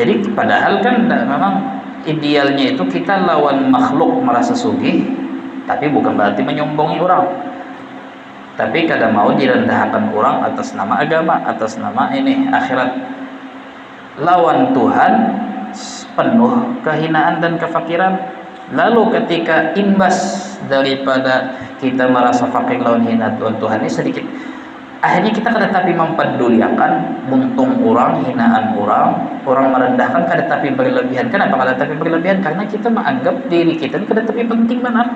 Jadi padahal kan memang idealnya itu kita lawan makhluk merasa sugih, tapi bukan berarti menyombongi orang. Tapi kada mau direndahkan orang atas nama agama, atas nama ini akhirat. Lawan Tuhan penuh kehinaan dan kefakiran. Lalu ketika imbas daripada kita merasa fakir lawan hina Tuhan ini sedikit, akhirnya kita kada tapi mempedulikan buntung orang, hinaan orang merendahkan kada tapi berlebihan. Kenapa kada tapi berlebihan? Karena kita menganggap diri kita ini kada tapi penting mana.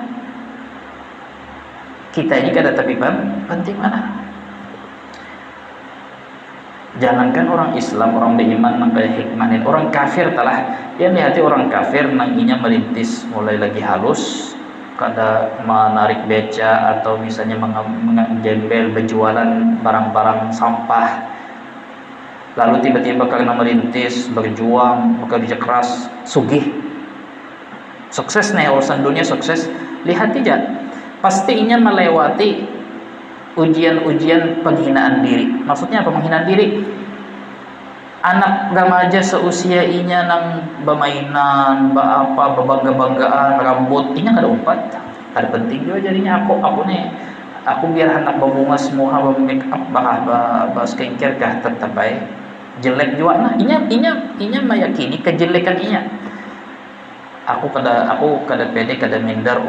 Kita ini kada tapi penting mana. Jangankan orang Islam, orang beriman sampai hikmahin, orang kafir telah yang lihati orang kafir nanginya merintis mulai lagi halus, kada menarik beca atau misalnya menggembel berjualan barang-barang sampah, lalu tiba-tiba karena merintis, berjuang, bekerja keras, sugih, sukses nih urusan dunia sukses, lihat tidak, pasti inya melewati ujian-ujian penghinaan diri. Maksudnya apa penghinaan diri? Anak remaja seusia inya nang bermainan, berbangga-banggaan, rambut, inya kada umpat. Kada penting juga jadinya aku biar anak berbunga semua, make up, skincare kah tetap baik. Jelek juga nah, inya meyakini kejelekan inya. Aku kada pede, kada minder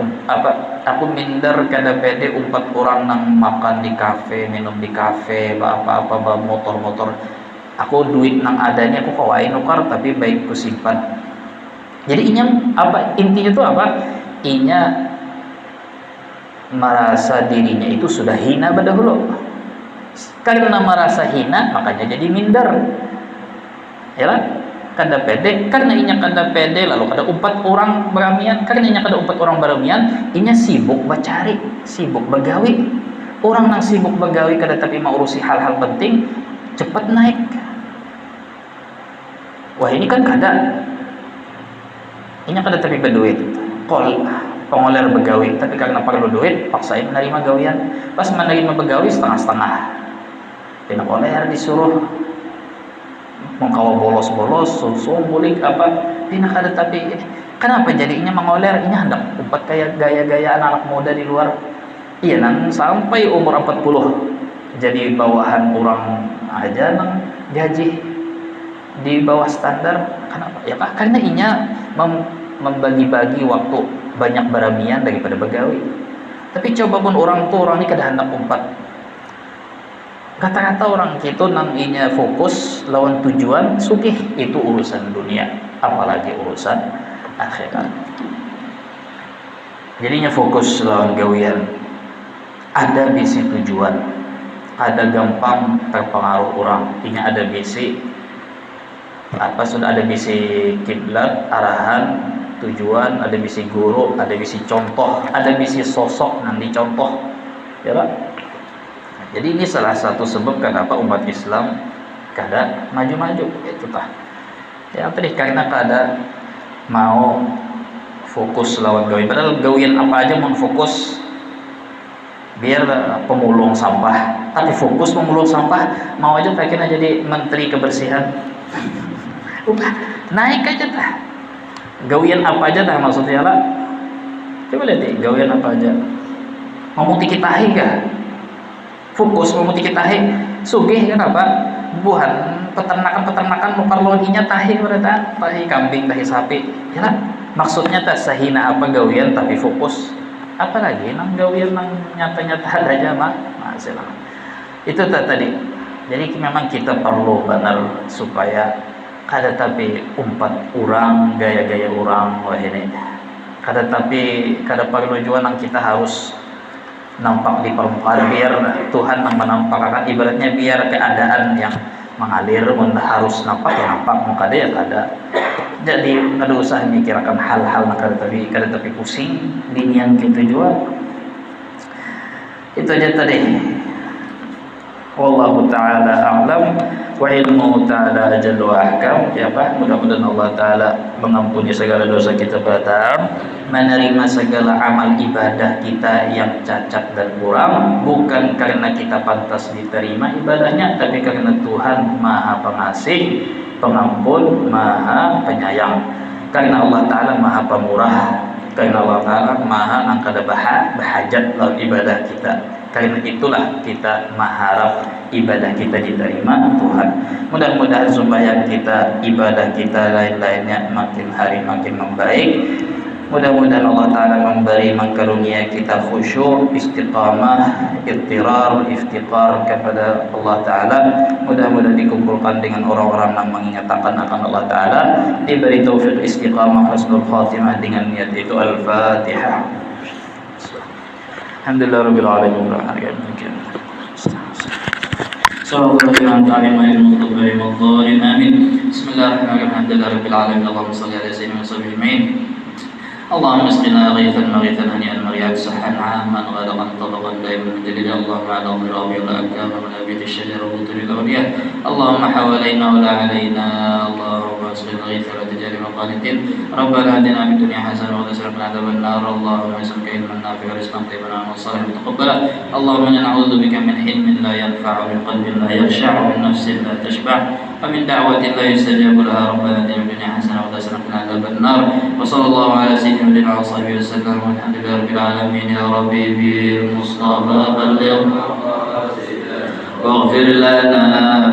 aku minder kada pede umpat orang nang makan di kafe, minum di kafe, apa motor. Aku duit nang adanya aku kawain nukar tapi baik ku simpan. Jadi inya intinya itu apa? Inya merasa dirinya itu sudah hina dahulu. Karena merasa hina makanya jadi minder. Ya lah? Kada pede, karena inya kada pede lalu kada umpat orang beramian, karena inya kada umpat orang beramian, inya sibuk bacari, sibuk begawi. Orang nang sibuk begawi kada tapi mau urusi hal-hal penting, cepat naik. Wah ini kan kada, inya kada tapi berduit, pengoler begawi, tapi karena perlu duit, paksain menerima gawian. Pas menerima begawi setengah-setengah, pina oler disuruh mengkawa bolos-bolos, sulit apa, pina kada tapi kenapa jadinya mengoler, ini hendak umpat kayak gaya-gayaan anak muda di luar. Iya nang sampai umur 40 jadi bawahan orang aja nang gaji di bawah standar. Kenapa? Ya Pak, karena inya membagi-bagi waktu banyak beramian daripada begawi. Tapi coba pun orang ini kada hendak umpat. Kata-kata orang gitu nang inya fokus lawan tujuan sugih, itu urusan dunia, apalagi urusan akhirat. Jadinya fokus lawan gawian, ada bisi tujuan, ada gampang terpengaruh orang, inya ada bisi Apa sudah ada bisi kiblat, arahan, tujuan, ada bisi guru, ada bisi contoh, ada bisi sosok nanti contoh, ya Pak. Jadi ini salah satu sebab kenapa umat Islam kada maju-maju, itu Pak. Ya tadi karena kada mau fokus lawan gawe. Padahal gawian apa aja mau fokus biar pemulung sampah, tapi fokus pemulung sampah mau aja pengen jadi menteri kebersihan. Udah naik aja dah. Gawian apa aja dah maksudnya lah. Coba lihat nih, gawian apa aja. Memuti kitahi kah? Fokus memuti kitahi. Sugih kenapa? Buhan peternakan memperlohinya tahi mereka, tahi kambing, tahi sapi. Ya lah. Maksudnya tak sahina apa gawian tapi fokus. Apalagi nang gawian nang nyata-nyata aja mah. Masalah. Itu tadi. Jadi memang kita perlu benar supaya kada tapi umpat orang, gaya-gaya orang wah ini. Kada tapi kada perlu juga nang kita harus nampak di permukaan biar Tuhan yang menampakkan, ibaratnya biar keadaan yang mengalir harus nampak ya nampak, muka dia kada. Jadi ada usah memikirkan hal-hal yang kada tapi pusing dinian gitu juga. Itu aja tadi. Wallahu ta'ala a'lam wa ilmu ta'ala ajal wa ahkam. Ya Pak, mudah-mudahan Allah ta'ala mengampuni segala dosa kita pada menerima segala amal ibadah kita yang cacat dan kurang, bukan karena kita pantas diterima ibadahnya, tapi karena Tuhan Maha Pengasih, Pengampun, Maha Penyayang. Karena Allah Ta'ala Maha Pemurah, karena Allah Ta'ala Maha angkada bahajat dalam ibadah kita. Karena itulah kita mengharap ibadah kita diterima Tuhan. Mudah-mudahan supaya kita ibadah kita lain-lainnya makin hari makin membaik. Mudah-mudahan Allah Ta'ala memberi mengkarunia kita khusyuk, istiqamah, ittirar, iftiqar kepada Allah Ta'ala. Mudah-mudahan dikumpulkan dengan orang-orang yang mengingatkan akan Allah Ta'ala, diberi taufik istiqamah, husnul khatimah dengan niat itu. Al-Fatihah. Alhamdulillah Rabbil Alamin. Sallallahu alaihi wa sallam. Amin. Bismillahirrahmanirrahim. Alhamdulillah Rabbil Alamin. Allahumma salli ala sayyidina wa sallim. اللهم اسقنا غيثا مغيثا هنيئا مريعا سحا عاما غدقا طبقا دائما مدللا اللهم على ضراب والاكام ونبيت الشجر وبطول الاولياء اللهم حوالينا ولا علينا اللهم اسقنا غيثا ولا تجعلنا قانتين ربنا اتنا في الدنيا حسنه وقنا عذاب النار اللهم اسقنا علما نافعا ورزقا طيبا وعملا صالحا متقبلا اللهم انا نعوذ بك من حلم لا ينفع ومن قلب لا يخشع ومن نفس لا تشبع ومن دعوة لا يستجاب لها ربنا اتنا في الدنيا حسنه وقنا عذاب النار وصلى الله على سيدنا محمد وعلى صحبه وسلم والحمد لله رب العالمين يا ربي بالمصطفى بلغ واغفر لنا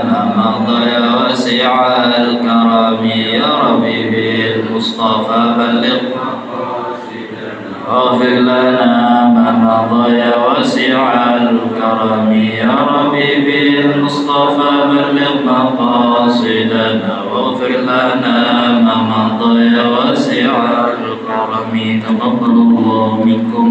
ما مضى واسع الكرم يا ربي بالمصطفى بلغ واغفر لنا ما مضى واسع الكرم يا ربي بالمصطفى بلغ مقاصدنا واغفر لنا ما مضى واسع الكرم تقبل الله منكم